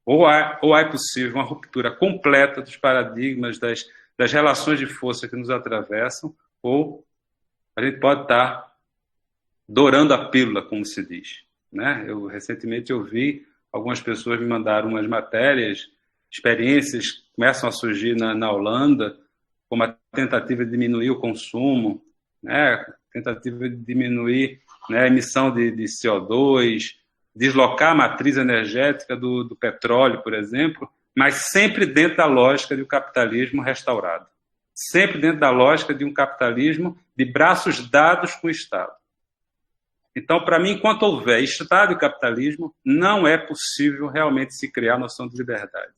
Ou é possível uma ruptura completa dos paradigmas, das relações de força que nos atravessam, ou a gente pode estar dourando a pílula, como se diz, né? Recentemente eu vi, algumas pessoas me mandaram umas matérias, experiências que começam a surgir na Holanda, como a tentativa de diminuir o consumo, né? Tentativa de diminuir, né, a emissão de CO2, deslocar a matriz energética do petróleo, por exemplo, mas sempre dentro da lógica de um capitalismo restaurado. Sempre dentro da lógica de um capitalismo de braços dados com o Estado. Então, para mim, enquanto houver Estado e capitalismo, não é possível realmente se criar a noção de liberdade.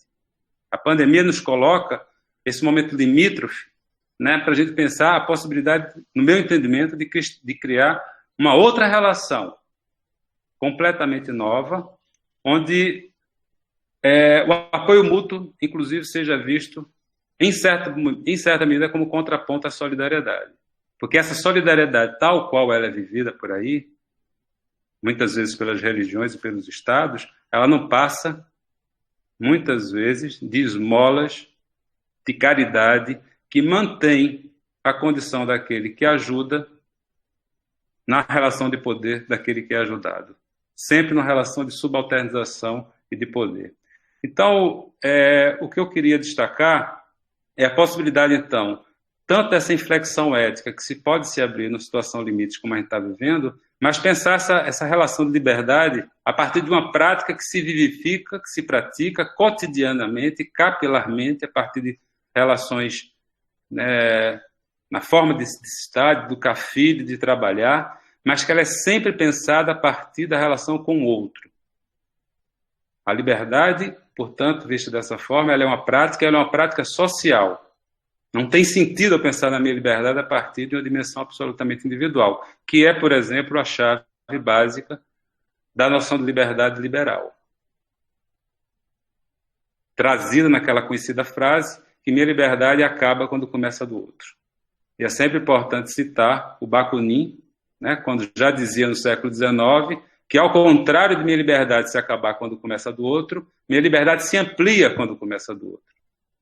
A pandemia nos coloca esse momento limítrofe, né, para a gente pensar a possibilidade, no meu entendimento, de criar uma outra relação completamente nova, onde o apoio mútuo, inclusive, seja visto, em certa medida, como contraponto à solidariedade. Porque essa solidariedade, tal qual ela é vivida por aí, muitas vezes pelas religiões e pelos estados, ela não passa, muitas vezes, de esmolas, de caridade, que mantém a condição daquele que ajuda na relação de poder daquele que é ajudado. Sempre numa relação de subalternização e de poder. Então, o que eu queria destacar é a possibilidade, então, tanto dessa inflexão ética que se pode se abrir numa situação limite como a gente está vivendo, mas pensar essa relação de liberdade a partir de uma prática que se vivifica, que se pratica cotidianamente, capilarmente, a partir de relações na forma de estar, de educar filho, de trabalhar, mas que ela é sempre pensada a partir da relação com o outro. A liberdade, portanto, vista dessa forma, ela é uma prática social. Não tem sentido eu pensar na minha liberdade a partir de uma dimensão absolutamente individual, que é, por exemplo, a chave básica da noção de liberdade liberal. Trazida naquela conhecida frase, que minha liberdade acaba quando começa a do outro. E é sempre importante citar o Bakunin, né, quando já dizia no século XIX, que ao contrário de minha liberdade se acabar quando começa a do outro, minha liberdade se amplia quando começa a do outro.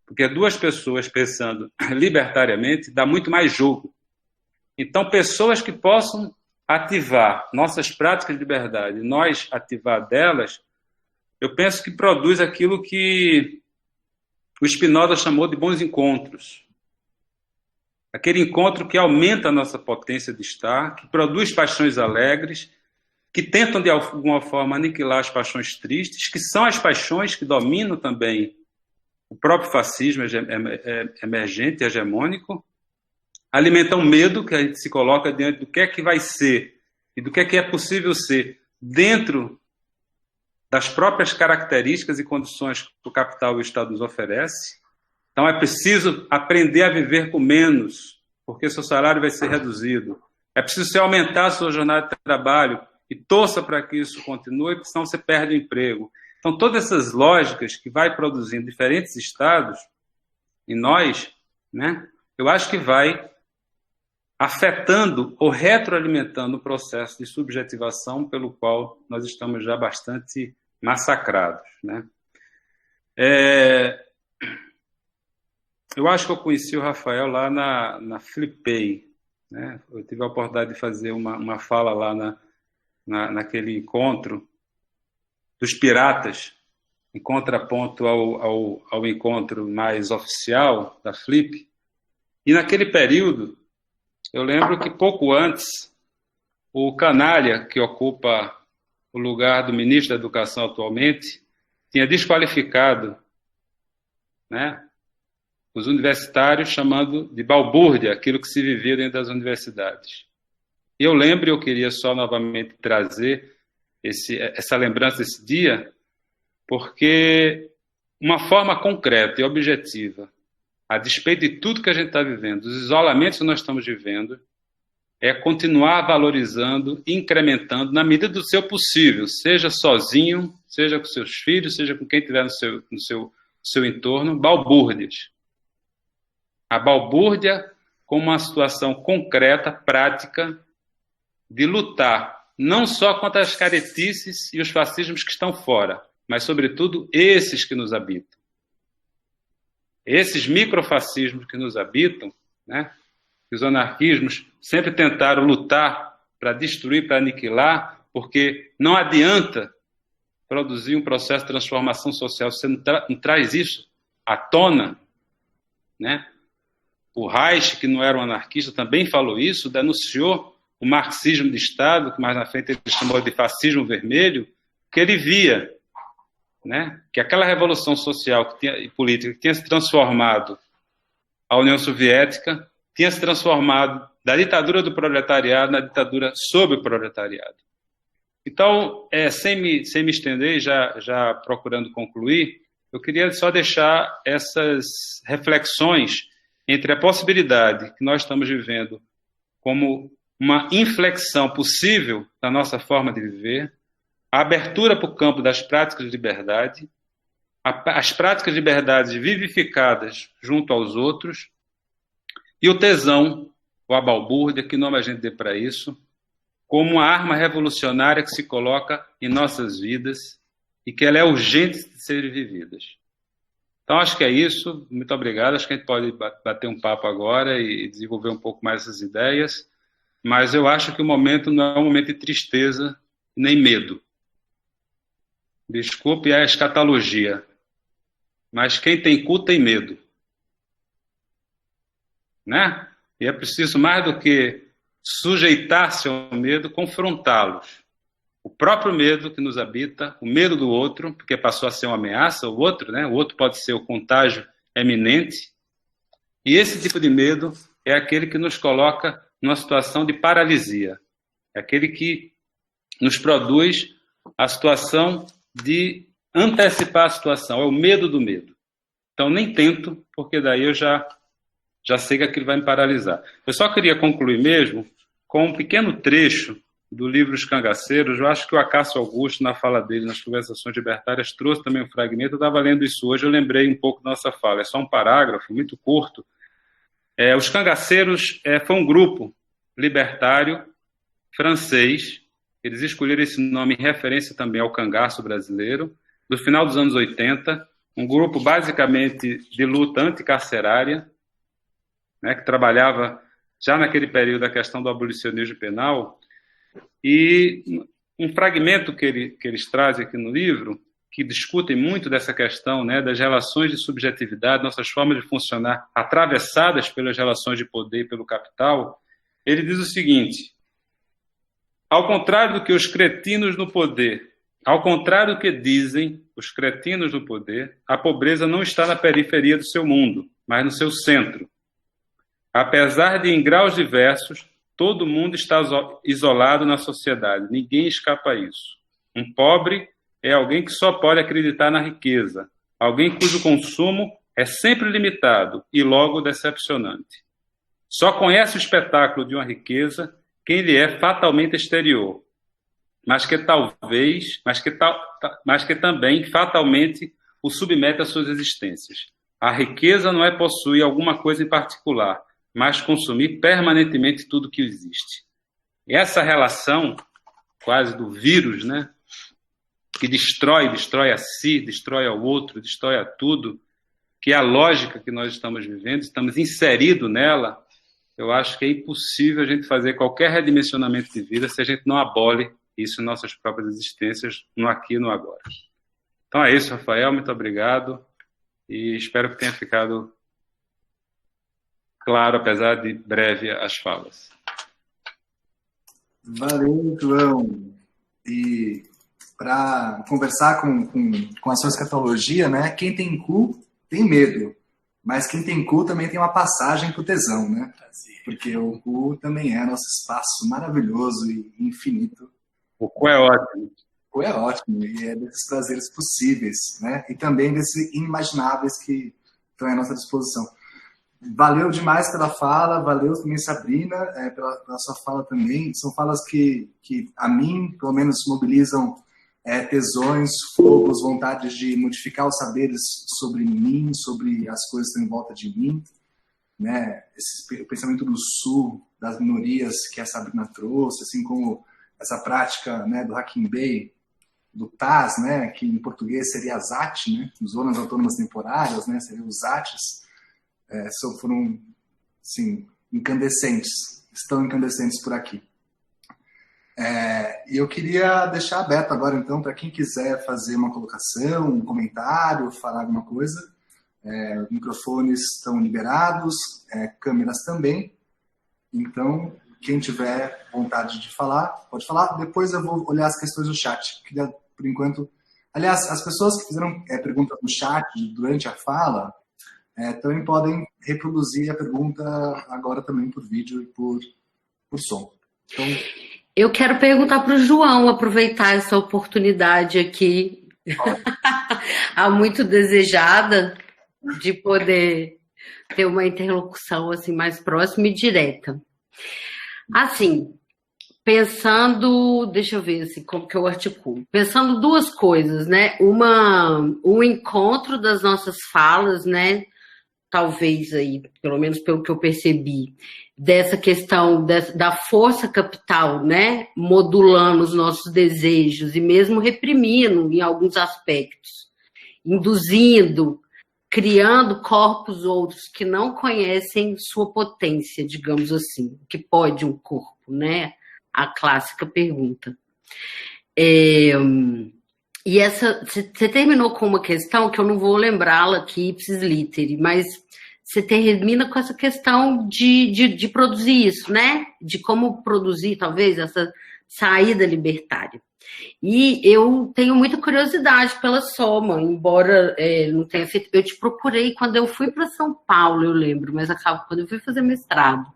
Porque duas pessoas pensando libertariamente dá muito mais jogo. Então, pessoas que possam ativar nossas práticas de liberdade, nós ativar delas, eu penso que produz aquilo que o Spinoza chamou de bons encontros. Aquele encontro que aumenta a nossa potência de estar, que produz paixões alegres, que tentam de alguma forma aniquilar as paixões tristes, que são as paixões que dominam também o próprio fascismo emergente, hegemônico, alimentam medo que a gente se coloca diante do que é que vai ser e do que é possível ser dentro das próprias características e condições que o capital e o Estado nos oferece. Então é preciso aprender a viver com menos, porque seu salário vai ser reduzido. É preciso você aumentar a sua jornada de trabalho e torça para que isso continue, porque senão você perde o emprego. Então, todas essas lógicas que vai produzindo diferentes estados em nós, né, eu acho que vai afetando ou retroalimentando o processo de subjetivação pelo qual nós estamos já bastante massacrados, né? Eu acho que eu conheci o Rafael lá na Flipei, né? Eu tive a oportunidade de fazer uma fala lá naquele encontro dos piratas, em contraponto ao encontro mais oficial da Flip. E naquele período, eu lembro que pouco antes, o Canalha, que ocupa o lugar do ministro da Educação atualmente, tinha desqualificado, né, os universitários, chamando de balbúrdia aquilo que se vivia dentro das universidades. E eu lembro, eu queria só novamente trazer essa lembrança desse dia, porque uma forma concreta e objetiva, a despeito de tudo que a gente está vivendo, dos isolamentos que nós estamos vivendo, é continuar valorizando, incrementando, na medida do seu possível, seja sozinho, seja com seus filhos, seja com quem estiver no seu entorno, balbúrdias. A balbúrdia como uma situação concreta, prática, de lutar não só contra as caretices e os fascismos que estão fora, mas, sobretudo, esses que nos habitam. Esses microfascismos que nos habitam, né, que os anarquismos sempre tentaram lutar para destruir, para aniquilar, porque não adianta produzir um processo de transformação social se você não traz isso à tona, né? O Reich, que não era um anarquista, também falou isso, denunciou o marxismo de Estado, que mais na frente ele chamou de fascismo vermelho, que ele via, né, que aquela revolução social e política que tinha se transformado a União Soviética tinha se transformado da ditadura do proletariado na ditadura sob o proletariado. Então, sem me estender, já procurando concluir, eu queria só deixar essas reflexões entre a possibilidade que nós estamos vivendo como uma inflexão possível da nossa forma de viver, a abertura para o campo das práticas de liberdade, as práticas de liberdade vivificadas junto aos outros, e o tesão, ou a balbúrdia, que nome a gente dê para isso, como uma arma revolucionária que se coloca em nossas vidas e que ela é urgente de ser vivida. Então, acho que é isso. Muito obrigado. Acho que a gente pode bater um papo agora e desenvolver um pouco mais essas ideias, mas eu acho que o momento não é um momento de tristeza nem medo. Desculpe a escatologia, mas quem tem cu tem medo. Né? E é preciso, mais do que sujeitar-se ao medo, confrontá-los. O próprio medo que nos habita, o medo do outro, porque passou a ser uma ameaça, o outro, né? O outro pode ser o contágio eminente. E esse tipo de medo é aquele que nos coloca numa situação de paralisia. É aquele que nos produz a situação de antecipar a situação. É o medo do medo. Então, nem tento, porque daí eu já sei que aquilo vai me paralisar. Eu só queria concluir mesmo com um pequeno trecho do livro Os Cangaceiros. Eu acho que o Acácio Augusto, na fala dele, nas Conversações Libertárias, trouxe também um fragmento. Eu estava lendo isso hoje, eu lembrei um pouco da nossa fala. É só um parágrafo, muito curto. Os Cangaceiros foi um grupo libertário francês. Eles escolheram esse nome em referência também ao cangaço brasileiro, do final dos anos 80, um grupo basicamente de luta anticarcerária, né, que trabalhava já naquele período a questão do abolicionismo penal. E um fragmento que eles trazem aqui no livro, que discutem muito dessa questão, né, das relações de subjetividade, nossas formas de funcionar atravessadas pelas relações de poder e pelo capital. Ele diz o seguinte: ao contrário do que os cretinos no poder, ao contrário do que dizem os cretinos no poder, a pobreza não está na periferia do seu mundo, mas no seu centro. Apesar de, em graus diversos, todo mundo está isolado na sociedade. Ninguém escapa a isso. Um pobre é alguém que só pode acreditar na riqueza, alguém cujo consumo é sempre limitado e logo decepcionante. Só conhece o espetáculo de uma riqueza quem lhe é fatalmente exterior, mas que também fatalmente o submete às suas existências. A riqueza não é possuir alguma coisa em particular, mas consumir permanentemente tudo que existe. E essa relação quase do vírus, né, que destrói a si, destrói ao outro, destrói a tudo, que é a lógica que nós estamos vivendo, estamos inseridos nela. Eu acho que é impossível a gente fazer qualquer redimensionamento de vida se a gente não abole isso em nossas próprias existências, no aqui e no agora. Então é isso, Rafael, muito obrigado, e espero que tenha ficado claro, apesar de breve, as falas. Valeu, João. E para conversar com a sua escatologia, né? Quem tem cu tem medo, mas quem tem cu também tem uma passagem para o tesão, né? Porque o cu também é nosso espaço maravilhoso e infinito. O cu é ótimo. O cu é ótimo e é desses prazeres possíveis, né? E também desses inimagináveis que estão à nossa disposição. Valeu demais pela fala, valeu também, Sabrina, pela sua fala também. São falas que a mim, pelo menos, mobilizam tesões, fogos, vontades de modificar os saberes sobre mim, sobre as coisas que estão em volta de mim, né? O pensamento do Sul, das minorias que a Sabrina trouxe, assim como essa prática, né, do Hacking Bay, do TAS, né, que em português seria a ZAT, né, Zonas Autônomas Temporárias, né, seriam os ZATs. Foram, assim, incandescentes, estão incandescentes por aqui. E eu queria deixar aberto agora, então, para quem quiser fazer uma colocação, um comentário, falar alguma coisa. Microfones estão liberados, câmeras também. Então, quem tiver vontade de falar, pode falar. Depois eu vou olhar as questões do chat. Queria por enquanto... Aliás, as pessoas que fizeram perguntas no chat durante a fala também podem reproduzir a pergunta agora também por vídeo e por som. Então... Eu quero perguntar para o João, aproveitar essa oportunidade aqui, há muito desejada, de poder ter uma interlocução assim, mais próxima e direta. Assim, pensando, deixa eu ver assim, como que eu articulo. Pensando duas coisas, né? Um encontro das nossas falas, né? Talvez aí, pelo menos pelo que eu percebi, dessa questão da força capital, né? Modulando os nossos desejos e mesmo reprimindo em alguns aspectos, induzindo, criando corpos outros que não conhecem sua potência, digamos assim, o que pode um corpo, né? A clássica pergunta. E você terminou com uma questão que eu não vou lembrá-la aqui, ipsis literi, mas você termina com essa questão de produzir isso, né? De como produzir, talvez, essa saída libertária. E eu tenho muita curiosidade pela Soma, embora não tenha feito... Eu te procurei quando eu fui para São Paulo, eu lembro, mas quando eu fui fazer mestrado.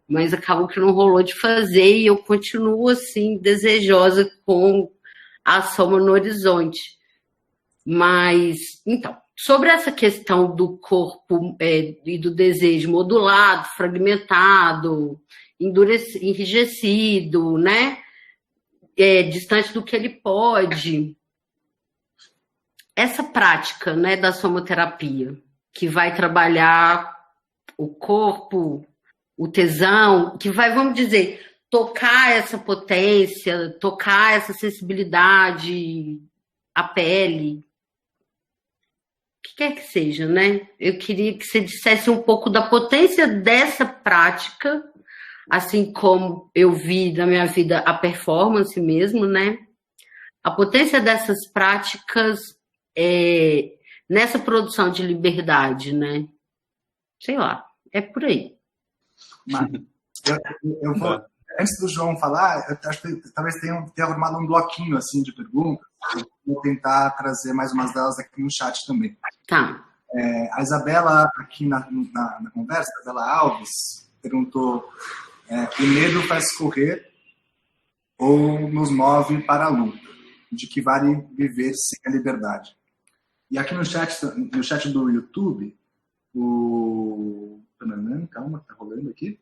Mas acabou que não rolou de fazer e eu continuo, assim, desejosa com a Soma no horizonte. Mas, então, sobre essa questão do corpo e do desejo modulado, fragmentado, enrijecido, né? Distante do que ele pode. Essa prática, né, da somoterapia, que vai trabalhar o corpo, o tesão, que vai, vamos dizer, tocar essa potência, tocar essa sensibilidade, a pele, o que quer que seja, né? Eu queria que você dissesse um pouco da potência dessa prática, assim como eu vi na minha vida a performance mesmo, né? A potência dessas práticas nessa produção de liberdade, né? Sei lá, é por aí. Mas eu vou... Antes do João falar, eu acho que talvez tenha arrumado um bloquinho assim, de perguntas. Eu vou tentar trazer mais umas delas aqui no chat também. Tá. A Isabela, aqui na conversa, a Isabela Alves, perguntou: o medo faz correr ou nos move para a luta? De que vale viver sem a liberdade? E aqui no chat do YouTube, calma, tá rolando aqui.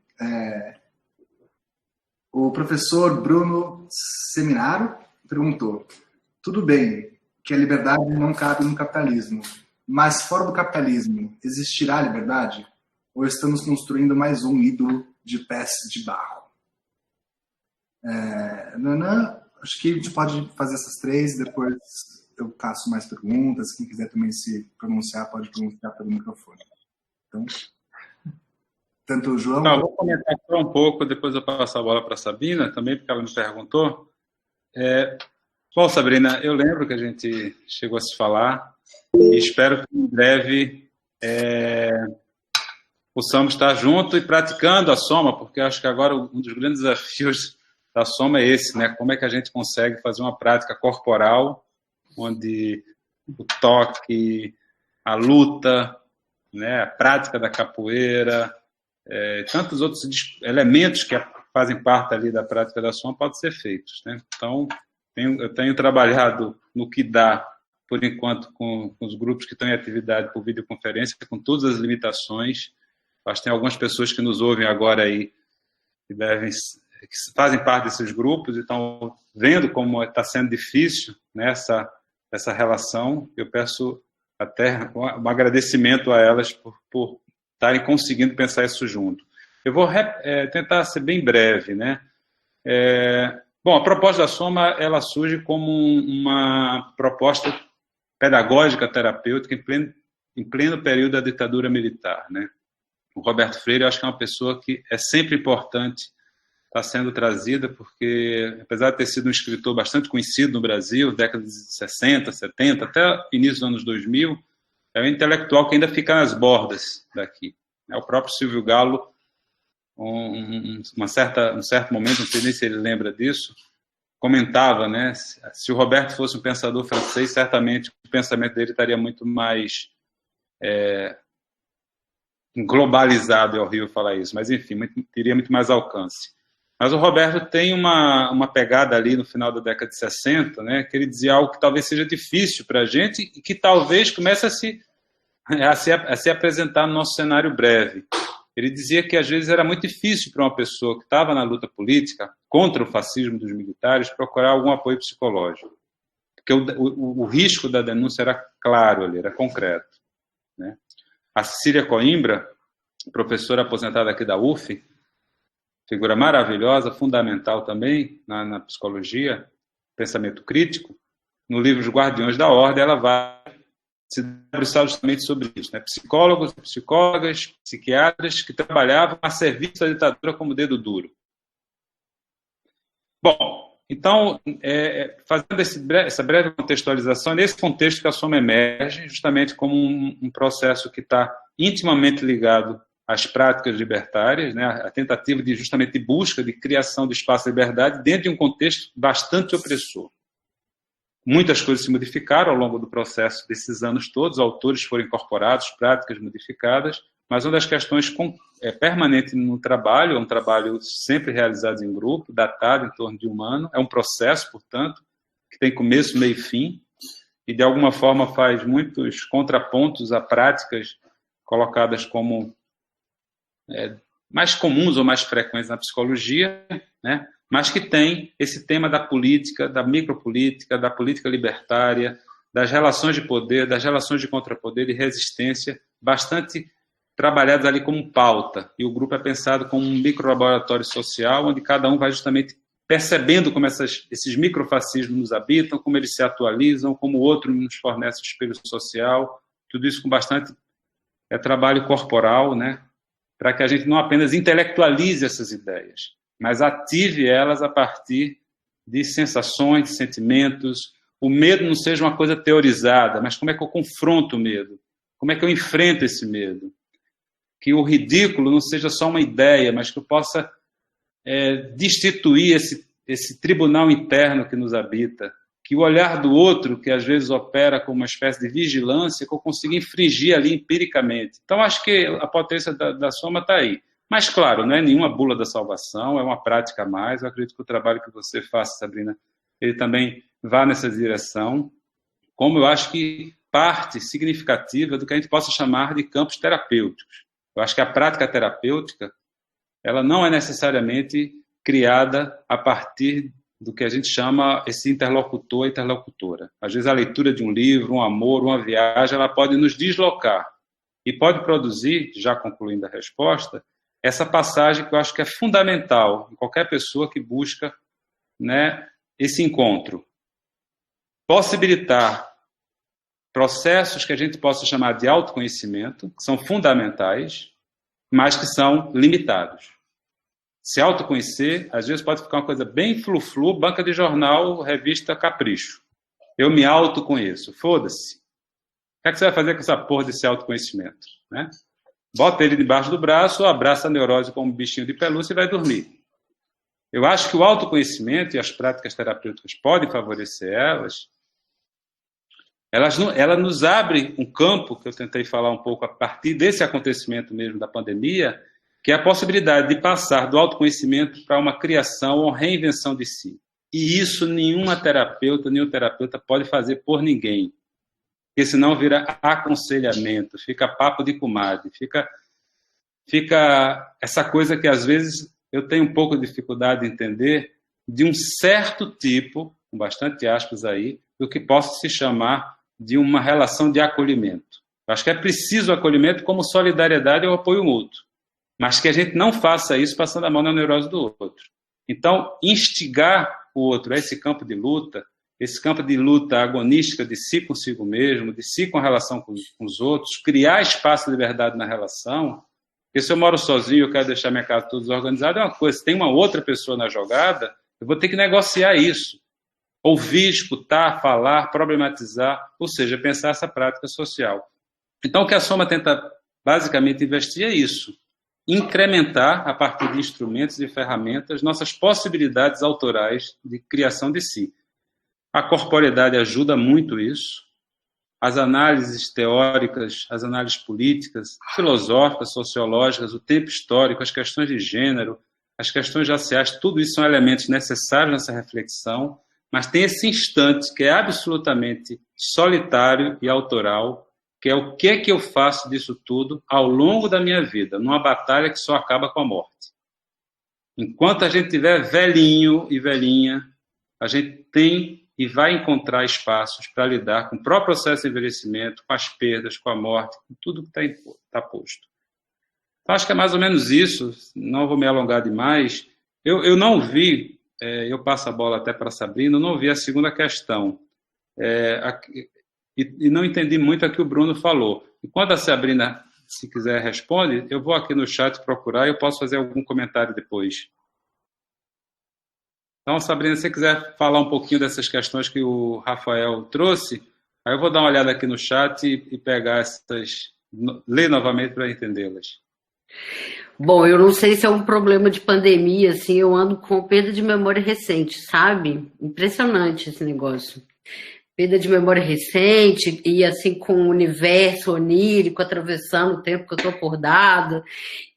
O professor Bruno Seminaro perguntou: tudo bem que a liberdade não cabe no capitalismo, mas fora do capitalismo, existirá a liberdade? Ou estamos construindo mais um ídolo de pés de barro? Acho que a gente pode fazer essas três, depois eu faço mais perguntas. Quem quiser também se pronunciar, pode pronunciar pelo microfone. Então, tanto o João... Não, vou comentar só um pouco, depois eu passo a bola para a Sabina, também, porque ela me perguntou. Bom, Sabrina, eu lembro que a gente chegou a se falar e espero que em breve possamos estar juntos e praticando a Soma, porque eu acho que agora um dos grandes desafios da Soma é esse, né? Como é que a gente consegue fazer uma prática corporal, onde o toque, a luta, né? A prática da capoeira, tantos outros elementos que fazem parte ali da prática da Soma podem ser feitos, né? Então, eu tenho trabalhado no que dá, por enquanto, com os grupos que estão em atividade por videoconferência, com todas as limitações. Acho que tem algumas pessoas que nos ouvem agora aí, que fazem parte desses grupos e estão vendo como está sendo difícil, né, essa relação. Eu peço até um agradecimento a elas por estarem conseguindo pensar isso junto. Eu vou tentar ser bem breve, né? Bom, a proposta da Soma, ela surge como uma proposta pedagógica terapêutica em pleno período da ditadura militar, né? O Roberto Freire, eu acho que é uma pessoa que é sempre importante estar sendo trazida, porque, apesar de ter sido um escritor bastante conhecido no Brasil, décadas de 60, 70, até início dos anos 2000, é um intelectual que ainda fica nas bordas daqui. O próprio Silvio Galo, um certo momento, não sei nem se ele lembra disso, comentava, né? Se o Roberto fosse um pensador francês, certamente o pensamento dele estaria muito mais globalizado, é horrível falar isso, mas enfim, teria muito mais alcance. Mas o Roberto tem uma pegada ali no final da década de 60, né, que ele dizia algo que talvez seja difícil para a gente e que talvez comece a se apresentar no nosso cenário breve. Ele dizia que às vezes era muito difícil para uma pessoa que estava na luta política contra o fascismo dos militares procurar algum apoio psicológico. Porque o risco da denúncia era claro ali, era concreto, né? A Cecília Coimbra, professora aposentada aqui da UF, figura maravilhosa, fundamental também na psicologia, pensamento crítico, no livro Os Guardiões da Ordem, ela vai se debruçar justamente sobre isso, né? Psicólogos, psicólogas, psiquiatras que trabalhavam a serviço da ditadura como dedo duro. Bom, então, fazendo essa breve contextualização, nesse contexto que a Soma emerge, justamente como um processo que está intimamente ligado às práticas libertárias, né, a tentativa de justamente de busca, de criação de espaço de liberdade dentro de um contexto bastante opressor. Muitas coisas se modificaram ao longo do processo desses anos todos, autores foram incorporados, práticas modificadas, mas uma das questões permanente no trabalho, é um trabalho sempre realizado em grupo, datado em torno de um ano, é um processo, portanto, que tem começo, meio e fim, e de alguma forma faz muitos contrapontos a práticas colocadas como mais comuns ou mais frequentes na psicologia, né? Mas que tem esse tema da política, da micropolítica, da política libertária, das relações de poder, das relações de contrapoder e resistência, bastante trabalhados ali como pauta. E o grupo é pensado como um microlaboratório social, onde cada um vai justamente percebendo como esses microfascismos nos habitam, como eles se atualizam, como o outro nos fornece espelho social, tudo isso com bastante trabalho corporal, né? Para que a gente não apenas intelectualize essas ideias, mas ative elas a partir de sensações, de sentimentos. O medo não seja uma coisa teorizada, mas como é que eu confronto o medo? Como é que eu enfrento esse medo? Que o ridículo não seja só uma ideia, mas que eu possa destituir esse tribunal interno que nos habita. Que o olhar do outro, que às vezes opera como uma espécie de vigilância, que eu consiga infringir ali empiricamente. Então, acho que a potência da Soma está aí. Mas, claro, não é nenhuma bula da salvação, é uma prática a mais. Eu acredito que o trabalho que você faz, Sabrina, ele também vá nessa direção, como eu acho que parte significativa do que a gente possa chamar de campos terapêuticos. Eu acho que a prática terapêutica ela não é necessariamente criada a partir do que a gente chama esse interlocutor e interlocutora. Às vezes a leitura de um livro, um amor, uma viagem, ela pode nos deslocar e pode produzir, já concluindo a resposta, essa passagem que eu acho que é fundamental em qualquer pessoa que busca, né, esse encontro. Possibilitar processos que a gente possa chamar de autoconhecimento, que são fundamentais, mas que são limitados. Se autoconhecer, às vezes pode ficar uma coisa bem flu-flu, banca de jornal, revista Capricho. Eu me autoconheço. Foda-se. O que é que você vai fazer com essa porra desse autoconhecimento? Né? Bota ele debaixo do braço, abraça a neurose como um bichinho de pelúcia e vai dormir. Eu acho que o autoconhecimento e as práticas terapêuticas podem favorecer ela nos abre um campo, que eu tentei falar um pouco a partir desse acontecimento mesmo da pandemia, que é a possibilidade de passar do autoconhecimento para uma criação ou reinvenção de si. E isso nenhum terapeuta pode fazer por ninguém. Porque senão vira aconselhamento, fica papo de comadre, fica essa coisa que às vezes eu tenho um pouco de dificuldade de entender, de um certo tipo, com bastante aspas aí, do que possa se chamar de uma relação de acolhimento. Eu acho que é preciso o acolhimento como solidariedade ou apoio mútuo, mas que a gente não faça isso passando a mão na neurose do outro. Então, instigar o outro a esse campo de luta agonística de si consigo mesmo, de si com a relação com os outros, criar espaço de liberdade na relação, porque se eu moro sozinho, eu quero deixar minha casa toda desorganizada, é uma coisa. Se tem uma outra pessoa na jogada, eu vou ter que negociar isso. Ouvir, escutar, falar, problematizar, ou seja, pensar essa prática social. Então, o que a Soma tenta basicamente investir é isso. incrementar, a partir de instrumentos e ferramentas, nossas possibilidades autorais de criação de si. A corporeidade ajuda muito isso. As análises teóricas, as análises políticas, filosóficas, sociológicas, o tempo histórico, as questões de gênero, as questões raciais, tudo isso são elementos necessários nessa reflexão, mas tem esse instante que é absolutamente solitário e autoral, que é o que é que eu faço disso tudo ao longo da minha vida, numa batalha que só acaba com a morte. Enquanto a gente estiver velhinho e velhinha, a gente tem e vai encontrar espaços para lidar com o próprio processo de envelhecimento, com as perdas, com a morte, com tudo que está posto. Então, acho que é mais ou menos isso, não vou me alongar demais. Eu não vi, eu passo a bola até para a Sabrina, eu não vi a segunda questão. E não entendi muito o que o Bruno falou. Enquanto a Sabrina, se quiser, responde, eu vou aqui no chat procurar e eu posso fazer algum comentário depois. Então, Sabrina, se você quiser falar um pouquinho dessas questões que o Rafael trouxe, aí eu vou dar uma olhada aqui no chat e pegar essas, ler novamente para entendê-las. Bom, eu não sei se é um problema de pandemia, assim, eu ando com perda de memória recente, sabe? Impressionante esse negócio. Perda de memória recente e, assim, com o universo onírico atravessando o tempo que eu estou acordada.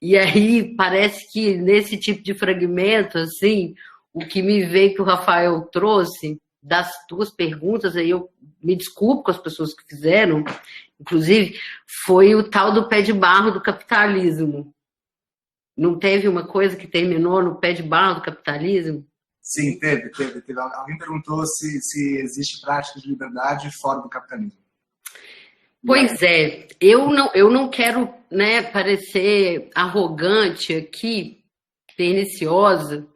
E aí parece que nesse tipo de fragmento, assim, o que me veio que o Rafael trouxe, das duas perguntas, aí eu me desculpo com as pessoas que fizeram, inclusive, foi o tal do pé de barro do capitalismo. Não teve uma coisa que terminou no pé de barro do capitalismo? Sim, teve. Alguém perguntou se existe prática de liberdade fora do capitalismo. Pois é, eu não quero, né, parecer arrogante aqui, perniciosa,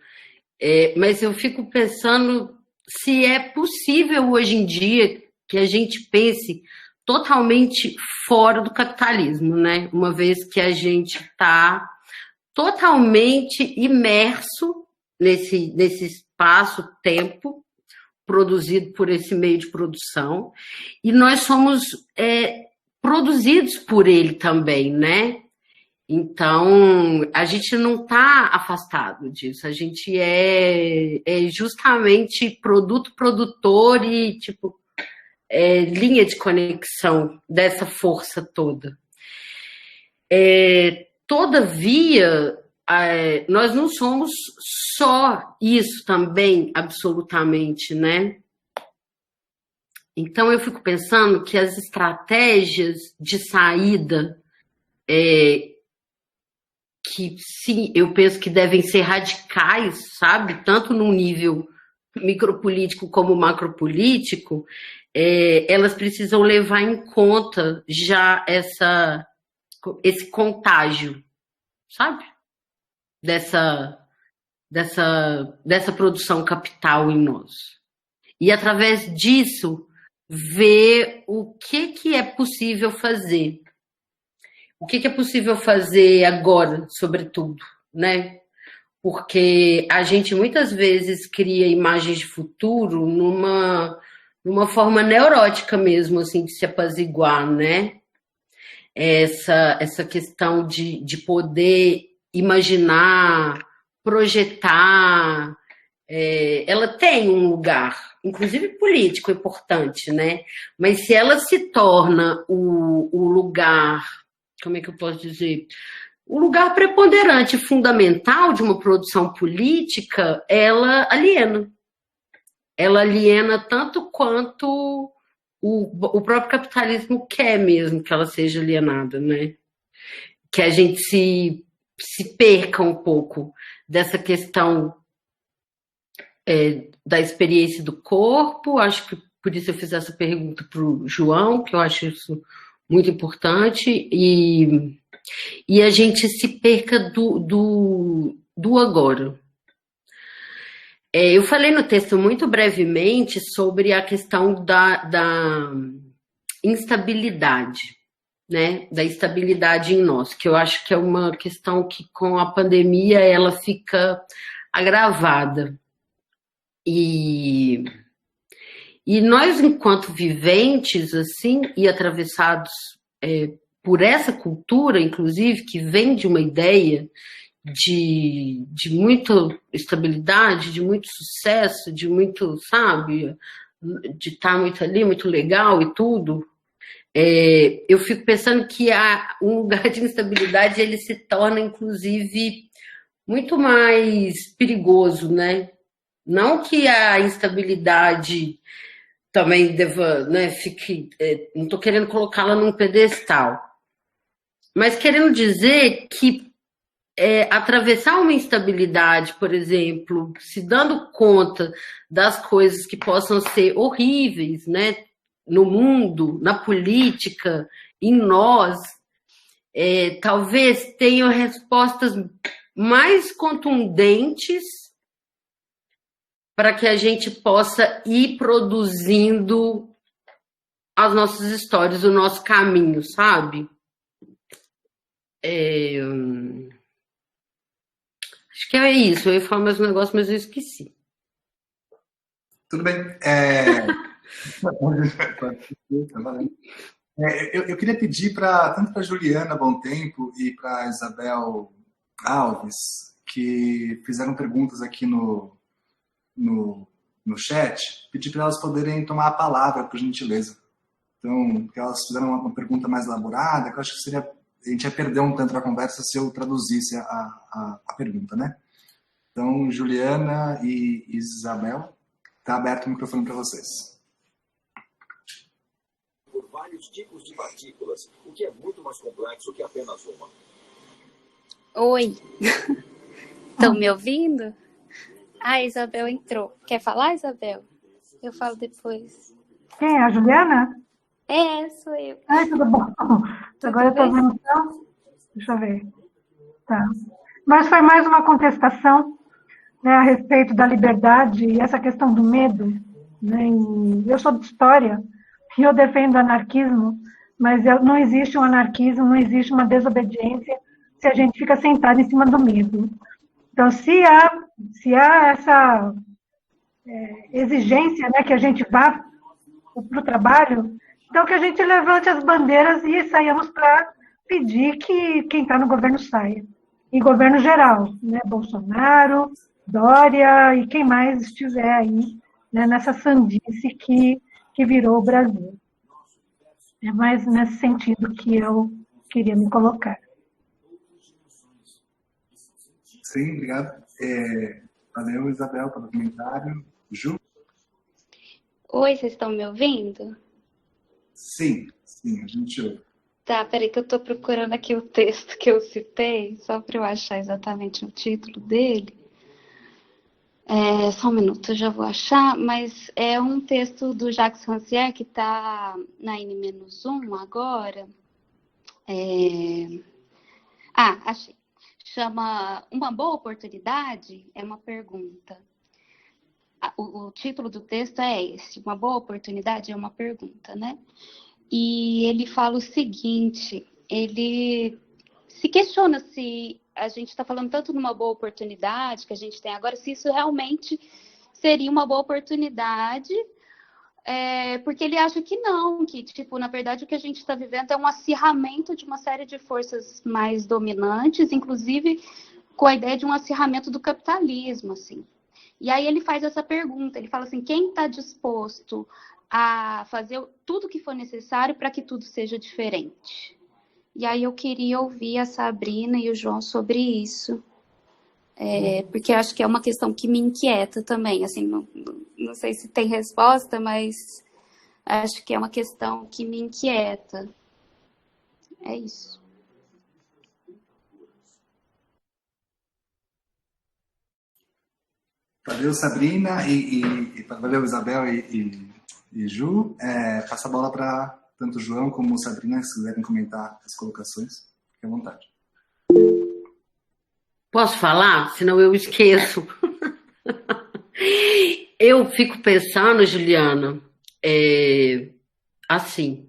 mas eu fico pensando se é possível hoje em dia que a gente pense totalmente fora do capitalismo, né? Uma vez que a gente está totalmente imerso nesse espaço-tempo produzido por esse meio de produção, e nós somos produzidos por ele também, né? Então, a gente não está afastado disso, a gente é justamente produtor e, tipo, linha de conexão dessa força toda. Todavia, nós não somos só isso também, absolutamente, né? Então, eu fico pensando que as estratégias de saída, que sim, eu penso que devem ser radicais, sabe? Tanto no nível micropolítico como macropolítico, elas precisam levar em conta já esse contágio, sabe? Dessa produção capital em nós. E, através disso, ver o que é possível fazer. O que é possível fazer agora, sobretudo, né? Porque a gente muitas vezes cria imagens de futuro numa forma neurótica mesmo, assim, de se apaziguar, né? Essa questão de poder imaginar, projetar, ela tem um lugar, inclusive político, importante, né? Mas se ela se torna o lugar, como é que eu posso dizer? O lugar preponderante, fundamental de uma produção política, ela aliena. Ela aliena tanto quanto o próprio capitalismo quer mesmo que ela seja alienada, né? Que a gente se perca um pouco dessa questão da experiência do corpo. Acho que por isso eu fiz essa pergunta para o João, que eu acho isso muito importante, e a gente se perca do agora. Eu falei no texto muito brevemente sobre a questão da instabilidade, né? Da estabilidade em nós, que eu acho que é uma questão que com a pandemia ela fica agravada. E nós, enquanto viventes, assim, e atravessados por essa cultura, inclusive, que vem de uma ideia de muita estabilidade, de muito sucesso, de muito, sabe, de estar muito ali, muito legal e tudo, eu fico pensando que um lugar de instabilidade ele se torna, inclusive, muito mais perigoso, né? Não que a instabilidade também deva, né, fique... não estou querendo colocá-la num pedestal, mas querendo dizer que atravessar uma instabilidade, por exemplo, se dando conta das coisas que possam ser horríveis, né, no mundo, na política, em nós, talvez tenham respostas mais contundentes para que a gente possa ir produzindo as nossas histórias, o nosso caminho, sabe? Acho que é isso. Eu ia falar mais um negócio, mas eu esqueci. Tudo bem. Eu queria pedir tanto para a Juliana Bom Tempo e para a Isabel Alves, que fizeram perguntas aqui no chat, pedir para elas poderem tomar a palavra, por gentileza. Então, porque elas fizeram uma pergunta mais elaborada, que eu acho que a gente ia perder um tanto a conversa se eu traduzisse a pergunta, né? Então, Juliana e Isabel, está aberto o microfone para vocês. Por vários tipos de partículas, o que é muito mais complexo que apenas uma. Oi, estão me ouvindo? A Isabel entrou. Quer falar, Isabel? Eu falo depois. Quem é? A Juliana? Sou eu. Ai, tudo bom. Agora eu estou vendo então. Deixa eu ver. Tá. Mas foi mais uma contestação, né, a respeito da liberdade e essa questão do medo. Né? Eu sou de história e eu defendo o anarquismo, mas não existe um anarquismo, não existe uma desobediência se a gente fica sentado em cima do medo. Então, se há essa exigência, né, que a gente vá para o trabalho, então que a gente levante as bandeiras e saiamos para pedir que quem está no governo saia. Em governo geral, né, Bolsonaro, Dória e quem mais estiver aí, né, nessa sandice que virou o Brasil. É mais nesse sentido que eu queria me colocar. Sim, obrigado. Valeu, Isabel, pelo comentário. Ju? Oi, vocês estão me ouvindo? Sim, a gente ouve. Tá, peraí que eu estou procurando aqui o texto que eu citei, só para eu achar exatamente o título dele. Só um minuto, eu já vou achar, mas é um texto do Jacques Rancière que está na N-1 agora. Achei. Chama Uma Boa Oportunidade? É uma pergunta. O título do texto é esse, Uma Boa Oportunidade é uma pergunta, né? E ele fala o seguinte, ele se questiona se a gente está falando tanto numa boa oportunidade que a gente tem agora, se isso realmente seria uma boa oportunidade, porque ele acha que não, que, tipo, na verdade o que a gente está vivendo é um acirramento de uma série de forças mais dominantes, inclusive com a ideia de um acirramento do capitalismo, assim. E aí ele faz essa pergunta, ele fala assim, quem está disposto a fazer tudo o que for necessário para que tudo seja diferente? E aí eu queria ouvir a Sabrina e o João sobre isso, porque acho que é uma questão que me inquieta também, assim, não sei se tem resposta, mas acho que é uma questão que me inquieta. É isso. Valeu, Sabrina, e valeu, Isabel e Ju. Passa a bola para tanto o João como a Sabrina, se quiserem comentar as colocações, fique à vontade. Posso falar? Senão eu esqueço. Eu fico pensando, Juliana, assim,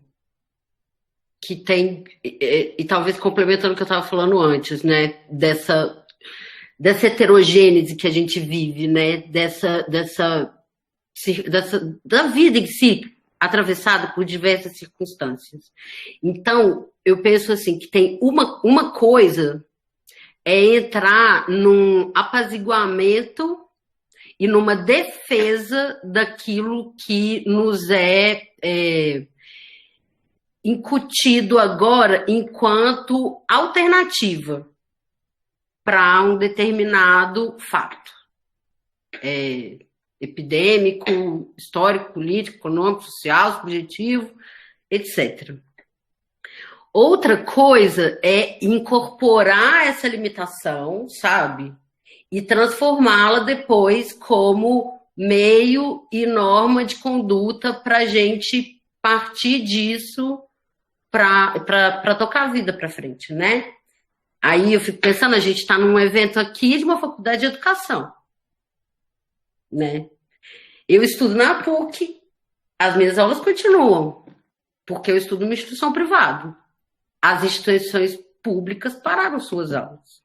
que tem, e talvez complementando o que eu estava falando antes, né, dessa heterogênese que a gente vive, né, da vida em si, atravessada por diversas circunstâncias. Então, eu penso assim, que tem uma coisa é entrar num apaziguamento e numa defesa daquilo que nos é incutido agora enquanto alternativa para um determinado fato epidêmico, histórico, político, econômico, social, subjetivo, etc. Outra coisa é incorporar essa limitação, sabe? E transformá-la depois como meio e norma de conduta para a gente partir disso para tocar a vida para frente, né? Aí eu fico pensando, a gente está num evento aqui de uma faculdade de educação, né? Eu estudo na PUC, as minhas aulas continuam, porque eu estudo numa instituição privada. As instituições públicas pararam suas aulas.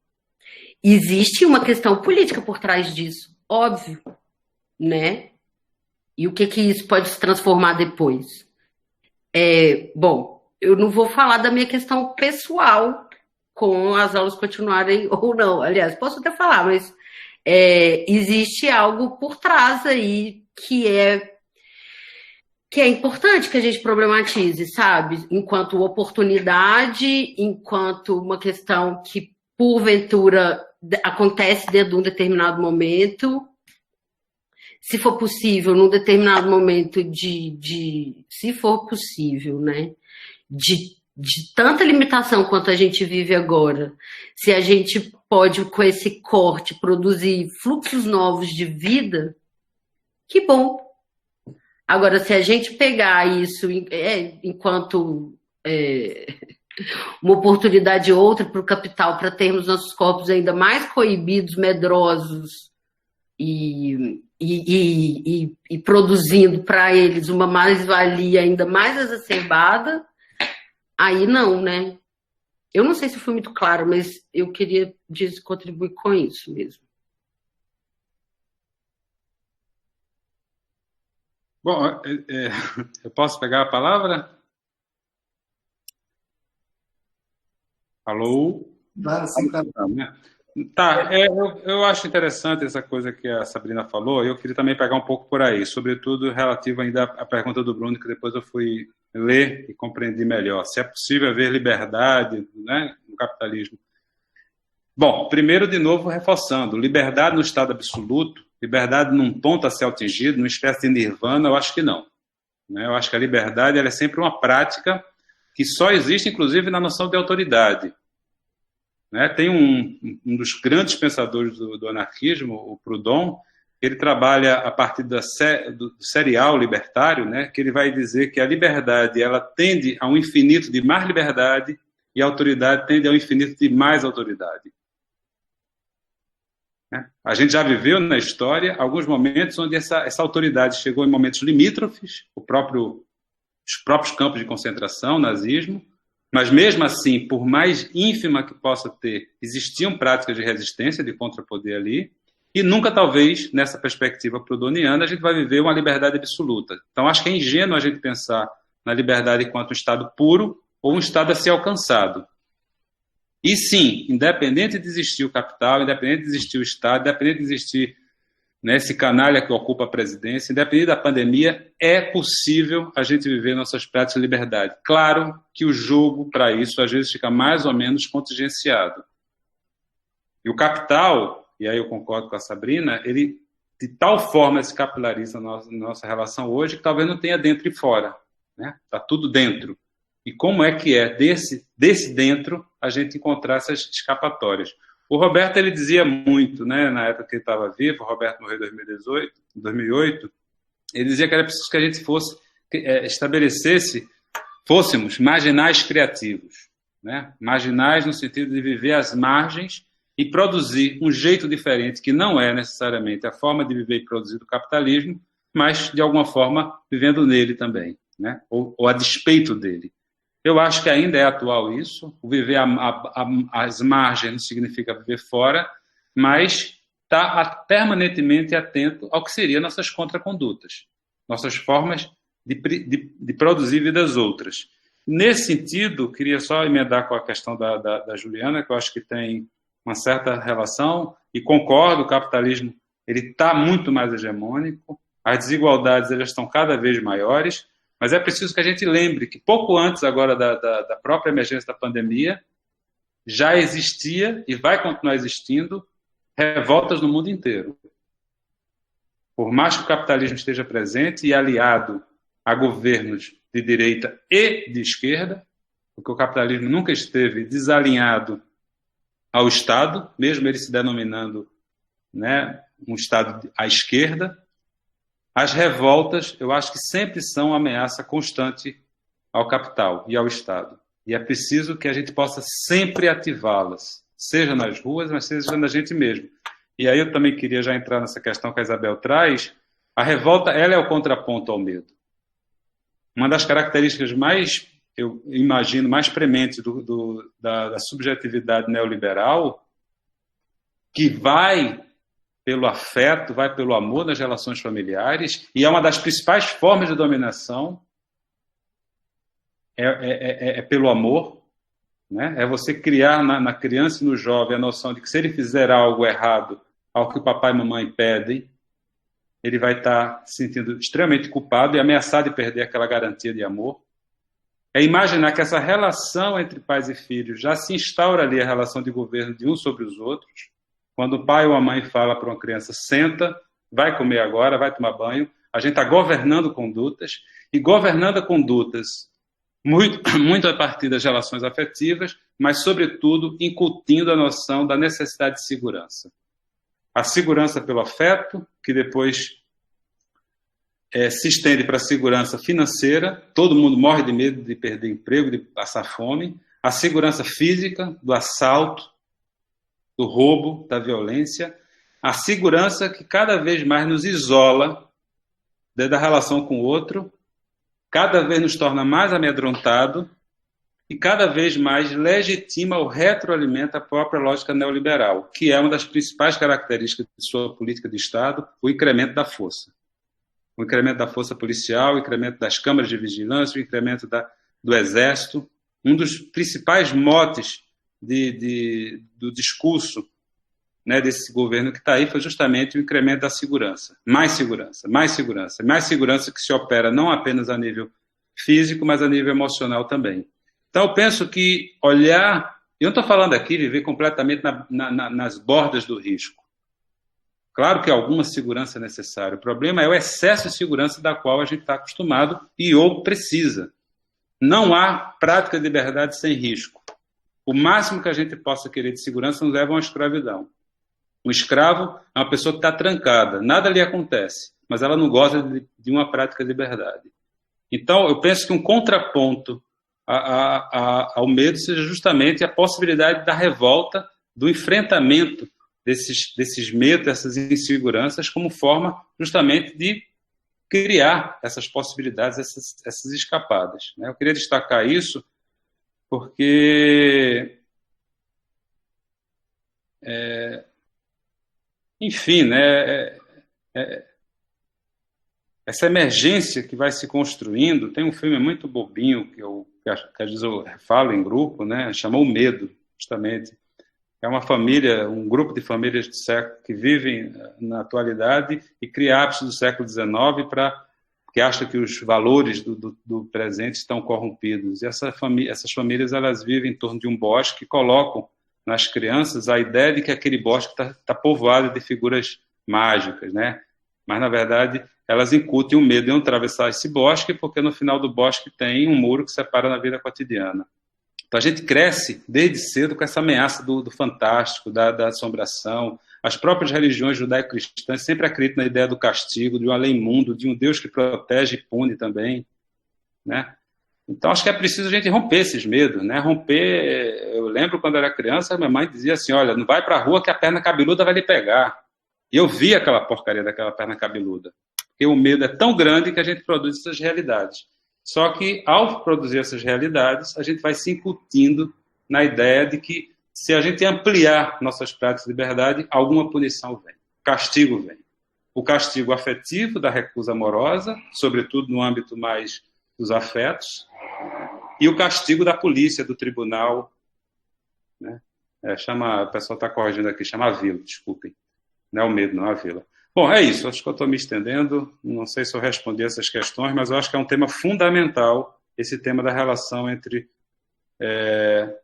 Existe uma questão política por trás disso, óbvio, né? E o que isso pode se transformar depois? Bom, eu não vou falar da minha questão pessoal com as aulas continuarem ou não. Aliás, posso até falar, mas existe algo por trás aí que é importante que a gente problematize, sabe? Enquanto oportunidade, enquanto uma questão que, porventura, acontece dentro de um determinado momento, se for possível, num determinado momento se for possível, né? De tanta limitação quanto a gente vive agora, se a gente pode, com esse corte, produzir fluxos novos de vida, que bom. Agora, se a gente pegar isso enquanto uma oportunidade ou outra para o capital, para termos nossos corpos ainda mais coibidos, medrosos e produzindo para eles uma mais-valia ainda mais exacerbada, aí não, né? Eu não sei se foi muito claro, mas eu queria contribuir com isso mesmo. Bom, eu posso pegar a palavra? Alô? Sim, tá. Tá, eu acho interessante essa coisa que a Sabrina falou, eu queria também pegar um pouco por aí, sobretudo relativo ainda à pergunta do Bruno, que depois eu fui ler e compreendi melhor. Se é possível haver liberdade, né, no capitalismo. Bom, primeiro, de novo, reforçando, liberdade no estado absoluto, liberdade num ponto a ser atingido, numa espécie de nirvana, eu acho que não. Né? Eu acho que a liberdade ela é sempre uma prática que só existe, inclusive, na noção de autoridade. Né? Tem um dos grandes pensadores do anarquismo, o Proudhon, ele trabalha a partir do serial libertário, né? Que ele vai dizer que a liberdade ela tende a um infinito de mais liberdade e a autoridade tende a um infinito de mais autoridade. Né? A gente já viveu na história alguns momentos onde essa autoridade chegou em momentos limítrofes, os próprios campos de concentração, nazismo, mas mesmo assim, por mais ínfima que possa ter, existiam práticas de resistência, de contrapoder ali, e nunca, talvez, nessa perspectiva proudhoniana, a gente vai viver uma liberdade absoluta. Então, acho que é ingênuo a gente pensar na liberdade enquanto um estado puro ou um estado a ser alcançado. E sim, independente de existir o capital, independente de existir o Estado, independente de existir, né, esse canalha que ocupa a presidência, independente da pandemia, é possível a gente viver nossas práticas de liberdade. Claro que o jogo, para isso, às vezes fica mais ou menos contingenciado. E o capital, e aí eu concordo com a Sabrina, ele de tal forma se capilariza na nossa relação hoje que talvez não tenha dentro e fora. Né? Está tudo dentro. E como é que é desse dentro a gente encontrar essas escapatórias? O Roberto ele dizia muito, né, na época que ele estava vivo, o Roberto morreu em 2008, ele dizia que era preciso que a gente fôssemos marginais criativos. Né? Marginais no sentido de viver às margens e produzir um jeito diferente, que não é necessariamente a forma de viver e produzir do capitalismo, mas, de alguma forma, vivendo nele também, né? ou a despeito dele. Eu acho que ainda é atual isso. O viver às margens não significa viver fora, mas está permanentemente atento ao que seriam nossas contracondutas, nossas formas de produzir vidas outras. Nesse sentido, queria só emendar com a questão da Juliana, que eu acho que tem uma certa relação, e concordo, o capitalismo está muito mais hegemônico, as desigualdades elas estão cada vez maiores, mas é preciso que a gente lembre que pouco antes agora da própria emergência da pandemia, já existia e vai continuar existindo revoltas no mundo inteiro. Por mais que o capitalismo esteja presente e aliado a governos de direita e de esquerda, porque o capitalismo nunca esteve desalinhado ao Estado, mesmo ele se denominando, né, um Estado à esquerda, as revoltas, eu acho que sempre são uma ameaça constante ao capital e ao Estado. E é preciso que a gente possa sempre ativá-las, seja nas ruas, mas seja na gente mesmo. E aí eu também queria já entrar nessa questão que a Isabel traz. A revolta, ela é o contraponto ao medo. Uma das características mais, eu imagino, mais prementes da subjetividade neoliberal, que vai pelo afeto, vai pelo amor nas relações familiares, e é uma das principais formas de dominação, é pelo amor, né? É você criar na criança e no jovem a noção de que se ele fizer algo errado ao que o papai e mamãe pedem, ele vai estar se sentindo extremamente culpado e ameaçado de perder aquela garantia de amor. É imaginar que essa relação entre pais e filhos já se instaura ali, a relação de governo de uns sobre os outros. Quando o pai ou a mãe fala para uma criança, senta, vai comer agora, vai tomar banho, a gente está governando condutas, e governando condutas muito a partir das relações afetivas, mas, sobretudo, incutindo a noção da necessidade de segurança. A segurança pelo afeto, que depois se estende para a segurança financeira, todo mundo morre de medo de perder emprego, de passar fome. A segurança física, do assalto, do roubo, da violência. A segurança que cada vez mais nos isola da relação com o outro, cada vez nos torna mais amedrontado e cada vez mais legitima ou retroalimenta a própria lógica neoliberal, que é uma das principais características de sua política de Estado, o incremento da força. O incremento da força policial, o incremento das câmaras de vigilância, o incremento do exército. Um dos principais motes do discurso, né, desse governo que está aí foi justamente o incremento da segurança. Mais segurança, mais segurança. Mais segurança que se opera não apenas a nível físico, mas a nível emocional também. Então, eu penso que olhar... Eu não estou falando aqui de viver completamente nas bordas do risco. Claro que alguma segurança é necessária. O problema é o excesso de segurança da qual a gente está acostumado e ou precisa. Não há prática de liberdade sem risco. O máximo que a gente possa querer de segurança nos leva a uma escravidão. Um escravo é uma pessoa que está trancada, nada lhe acontece, mas ela não gosta de uma prática de liberdade. Então, eu penso que um contraponto ao medo seja justamente a possibilidade da revolta, do enfrentamento desses medos, dessas inseguranças, como forma justamente de criar essas possibilidades, essas escapadas. Eu queria destacar isso porque, enfim, né, essa emergência que vai se construindo, tem um filme muito bobinho que às vezes eu falo em grupo, né, chamou O Medo, justamente. É uma família, um grupo de famílias do século que vivem na atualidade e cria hábitos do século XIX porque acham que os valores do presente estão corrompidos. E essas famílias elas vivem em torno de um bosque e colocam nas crianças a ideia de que aquele bosque está povoado de figuras mágicas, né? Mas, na verdade, elas incutem o medo de não atravessar esse bosque, porque no final do bosque tem um muro que separa na vida cotidiana. Então, a gente cresce desde cedo com essa ameaça do fantástico, da assombração. As próprias religiões judaico-cristãs sempre acreditam na ideia do castigo, de um além-mundo, de um Deus que protege e pune também, né? Então, acho que é preciso a gente romper esses medos, né? Eu lembro quando eu era criança, minha mãe dizia assim, olha, não vai para a rua que a perna cabeluda vai lhe pegar. E eu via aquela porcaria daquela perna cabeluda. Porque o medo é tão grande que a gente produz essas realidades. Só que, ao produzir essas realidades, a gente vai se incutindo na ideia de que, se a gente ampliar nossas práticas de liberdade, alguma punição vem, castigo vem. o castigo afetivo da recusa amorosa, sobretudo no âmbito mais dos afetos, e o castigo da polícia, do tribunal, né? O pessoal está corrigindo aqui, chama a vila, desculpem. Não é o medo, não, a vila. Bom, é isso, acho que eu estou me estendendo, não sei se eu respondi essas questões, mas eu acho que é um tema fundamental, esse tema da relação entre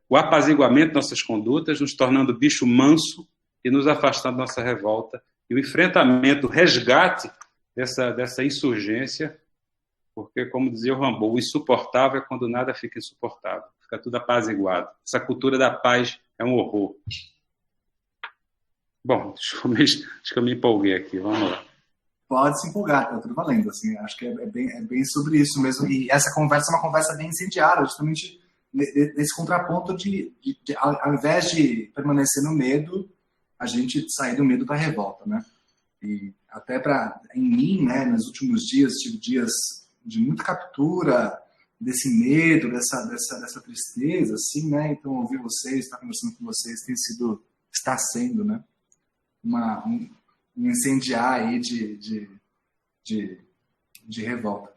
o apaziguamento de nossas condutas, nos tornando bicho manso e nos afastando da nossa revolta, e o enfrentamento, o resgate dessa insurgência, porque, como dizia o Rambo, o insuportável é quando nada fica insuportável, fica tudo apaziguado. Essa cultura da paz é um horror. Bom, acho que eu me empolguei aqui, vamos lá. Pode se empolgar, tá tudo valendo. Assim, acho que é bem sobre isso mesmo. E essa conversa é uma conversa bem incendiária, justamente nesse contraponto de ao invés de permanecer no medo, a gente sair do medo para a revolta, né? E até em mim, né, nos últimos dias, tive dias de muita captura desse medo, dessa tristeza, assim, né? Então, ouvir vocês, estar conversando com vocês, está sendo, né? Um incendiar aí de revolta.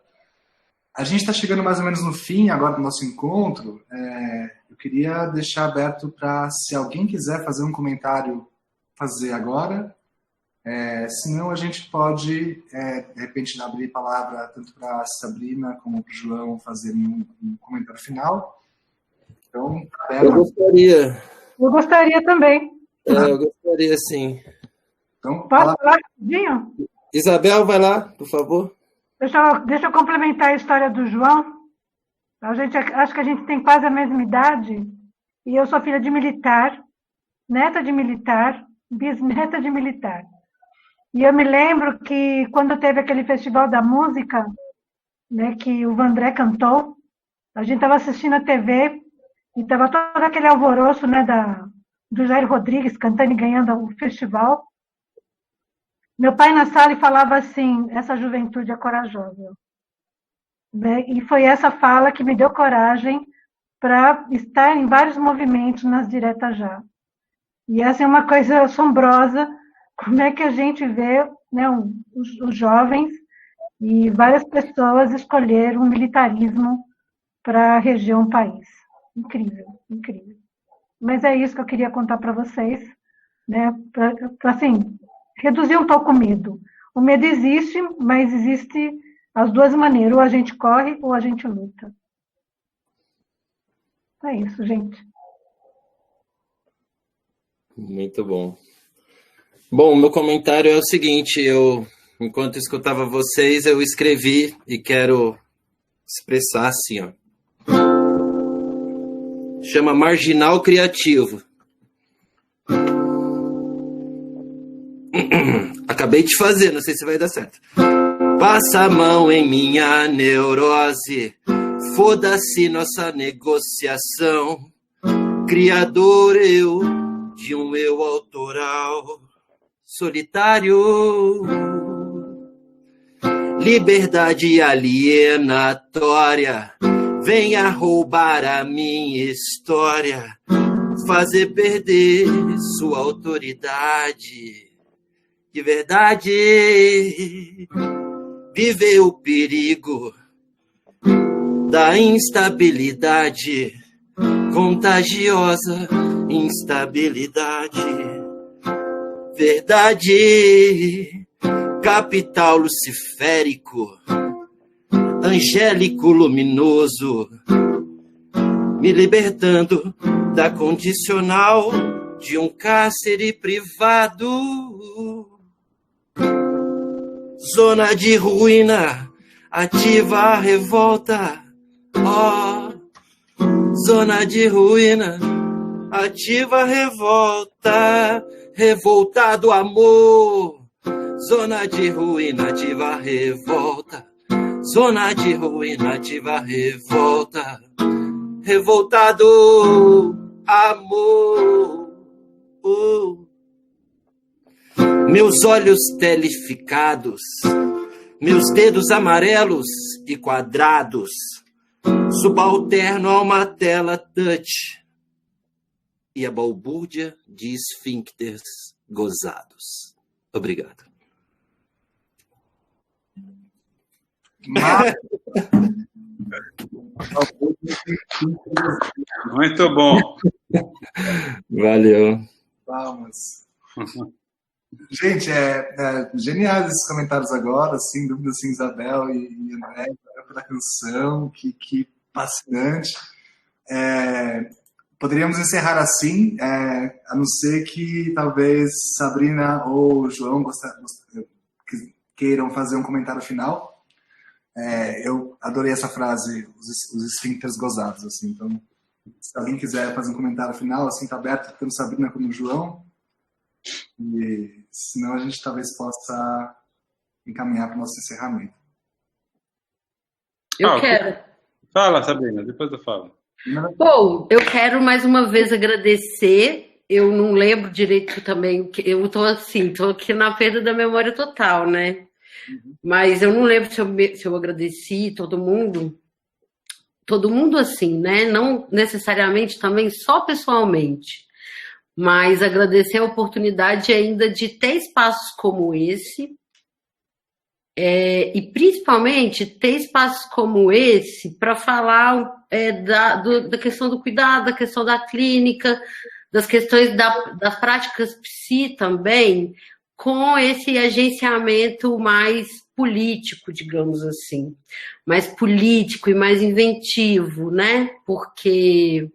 A gente está chegando mais ou menos no fim agora do nosso encontro. Eu queria deixar aberto para, se alguém quiser fazer um comentário, fazer agora. Senão a gente pode, de repente, abrir a palavra tanto para a Sabrina como para o João fazerem um comentário final. Então, eu gostaria. Eu gostaria também. Eu gostaria, sim. Então, posso falar rapidinho? Isabel, vai lá, por favor. Deixa eu complementar a história do João. Acho que a gente tem quase a mesma idade. E eu sou filha de militar, neta de militar, bisneta de militar. E eu me lembro que quando teve aquele festival da música, né, que o Vandré cantou, a gente estava assistindo a TV e estava todo aquele alvoroço, né, do Jair Rodrigues cantando e ganhando o festival. Meu pai na sala falava assim: essa juventude é corajosa. Né? E foi essa fala que me deu coragem para estar em vários movimentos nas diretas já. E essa é uma coisa assombrosa, como é que a gente vê, né, os jovens e várias pessoas escolheram o militarismo para reger um país. Incrível, incrível. Mas é isso que eu queria contar para vocês, né, para assim, reduzir um pouco o medo. O medo existe, mas existe as duas maneiras, ou a gente corre ou a gente luta. É isso, gente. Muito bom. Bom, meu comentário é o seguinte, enquanto escutava vocês, eu escrevi e quero expressar assim, ó. Chama Marginal Criativo. Acabei de fazer, não sei se vai dar certo. Passa a mão em minha neurose, foda-se nossa negociação. Criador eu, de um eu autoral, solitário. Liberdade alienatória, venha roubar a minha história, fazer perder sua autoridade. De verdade, viver o perigo da instabilidade, contagiosa instabilidade. Verdade, capital luciférico, angélico luminoso, me libertando da condicional de um cárcere privado. Zona de ruína, ativa a revolta. Oh, zona de ruína, ativa a revolta. Revoltado amor. Zona de ruína, ativa a revolta. Zona de ruína, ativa a revolta. Revoltado amor. Meus olhos teleficados, meus dedos amarelos e quadrados, subalterno a uma tela touch e a balbúrdia de esfíncteres gozados. Obrigado. Mas... Muito bom. Valeu. Palmas. Gente, geniais esses comentários agora, sem dúvida, assim, Isabel e André, pela canção, que fascinante. Poderíamos encerrar assim, a não ser que talvez Sabrina ou João queiram fazer um comentário final. Eu adorei essa frase, os esfíncteres gozados, assim, então, se alguém quiser fazer um comentário final, assim, tá aberto, tanto Sabrina como o João, e senão a gente talvez possa encaminhar para o nosso encerramento. Eu quero. Fala, Sabrina, depois eu falo. Bom, eu quero mais uma vez agradecer. Eu não lembro direito também, eu tô aqui na perda da memória total, né? Mas eu não lembro se eu agradeci todo mundo assim, né? Não necessariamente também só pessoalmente, mas agradecer a oportunidade ainda de ter espaços como esse, e principalmente ter espaços como esse para falar da questão do cuidado, da questão da clínica, das questões das práticas psi também, com esse agenciamento mais político, digamos assim, mais político e mais inventivo, né? Porque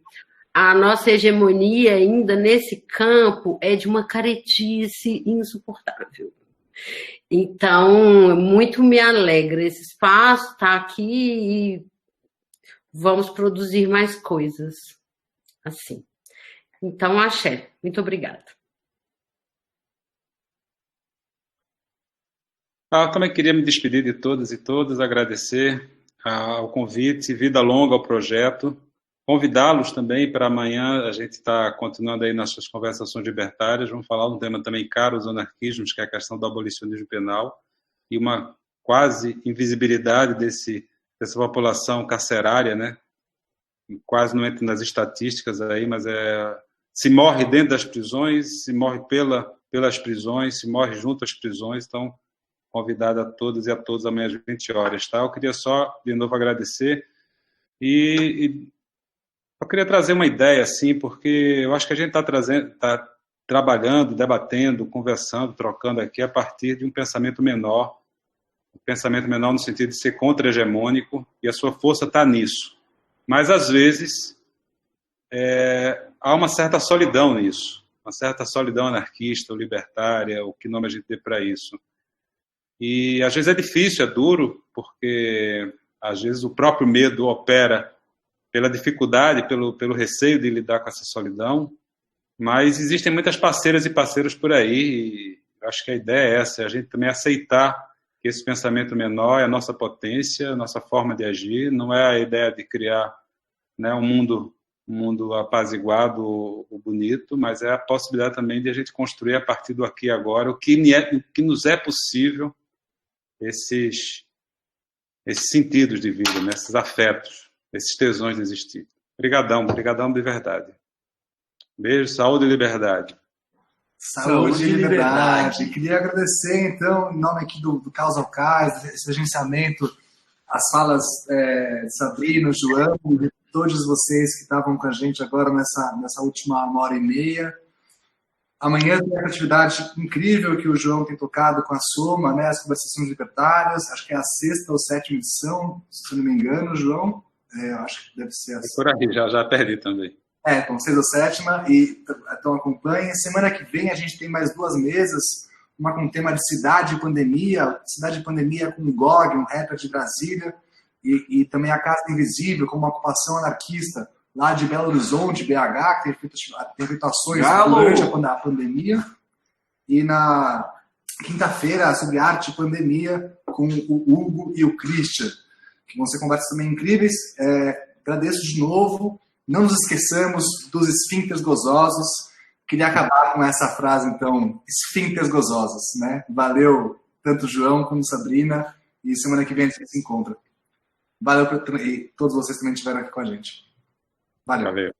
a nossa hegemonia ainda nesse campo é de uma caretice insuportável. Então, muito me alegra esse espaço, estar aqui e vamos produzir mais coisas assim. Então, axé. Muito obrigada. Eu também queria me despedir de todas e todos, agradecer ao convite, vida longa ao projeto, convidá-los também para amanhã, a gente está continuando aí nossas conversações libertárias, vamos falar um tema também caro aos anarquismos, que é a questão do abolicionismo penal, e uma quase invisibilidade dessa população carcerária, né? Quase não entra nas estatísticas aí, mas se morre dentro das prisões, se morre pelas prisões, se morre junto às prisões, então convidado a todas e a todos amanhã às 20 horas, tá? Eu queria só, de novo, agradecer e eu queria trazer uma ideia, assim, porque eu acho que a gente está trabalhando, debatendo, conversando, trocando aqui a partir de um pensamento menor no sentido de ser contra-hegemônico, e a sua força está nisso. Mas, às vezes, há uma certa solidão nisso, uma certa solidão anarquista ou libertária, o que nome a gente dê para isso. E, às vezes, é difícil, é duro, porque, às vezes, o próprio medo opera pela dificuldade, pelo receio de lidar com essa solidão, mas existem muitas parceiras e parceiros por aí, e acho que a ideia é essa, a gente também aceitar que esse pensamento menor é a nossa potência, a nossa forma de agir, não é a ideia de criar, né, um mundo apaziguado ou bonito, mas é a possibilidade também de a gente construir a partir do aqui e agora o que nos é possível esses sentidos de vida, né, esses afetos, esses tesões de existir. Obrigadão de verdade. Beijo, saúde e liberdade. Saúde e liberdade. Queria agradecer, então, em nome aqui do Caos ao Cais, esse agenciamento, as falas de Sabrina, João, de todos vocês que estavam com a gente agora nessa última 1h30. Amanhã tem a atividade incrível que o João tem tocado com a Soma, né, as conversações libertárias, acho que é a 6ª ou 7ª edição, se não me engano, João. Eu acho que deve ser assim. Por aí, já perdi também. Então, 6ª ou 7ª, então acompanhem. Semana que vem a gente tem mais 2 mesas, uma com o tema de cidade e pandemia com o Gog, um rapper de Brasília, e também a Casa Invisível, com uma ocupação anarquista lá de Belo Horizonte, BH, que tem feito ações durante a pandemia. E na quinta-feira, sobre arte e pandemia, com o Hugo e o Christian, que vão ser conversas também incríveis. Agradeço de novo. Não nos esqueçamos dos esfíncteres gozosos. Queria acabar com essa frase, então, esfíncteres gozosos, né? Valeu, tanto João como Sabrina, e semana que vem a gente se encontra. Valeu, e todos vocês também estiveram aqui com a gente. Valeu.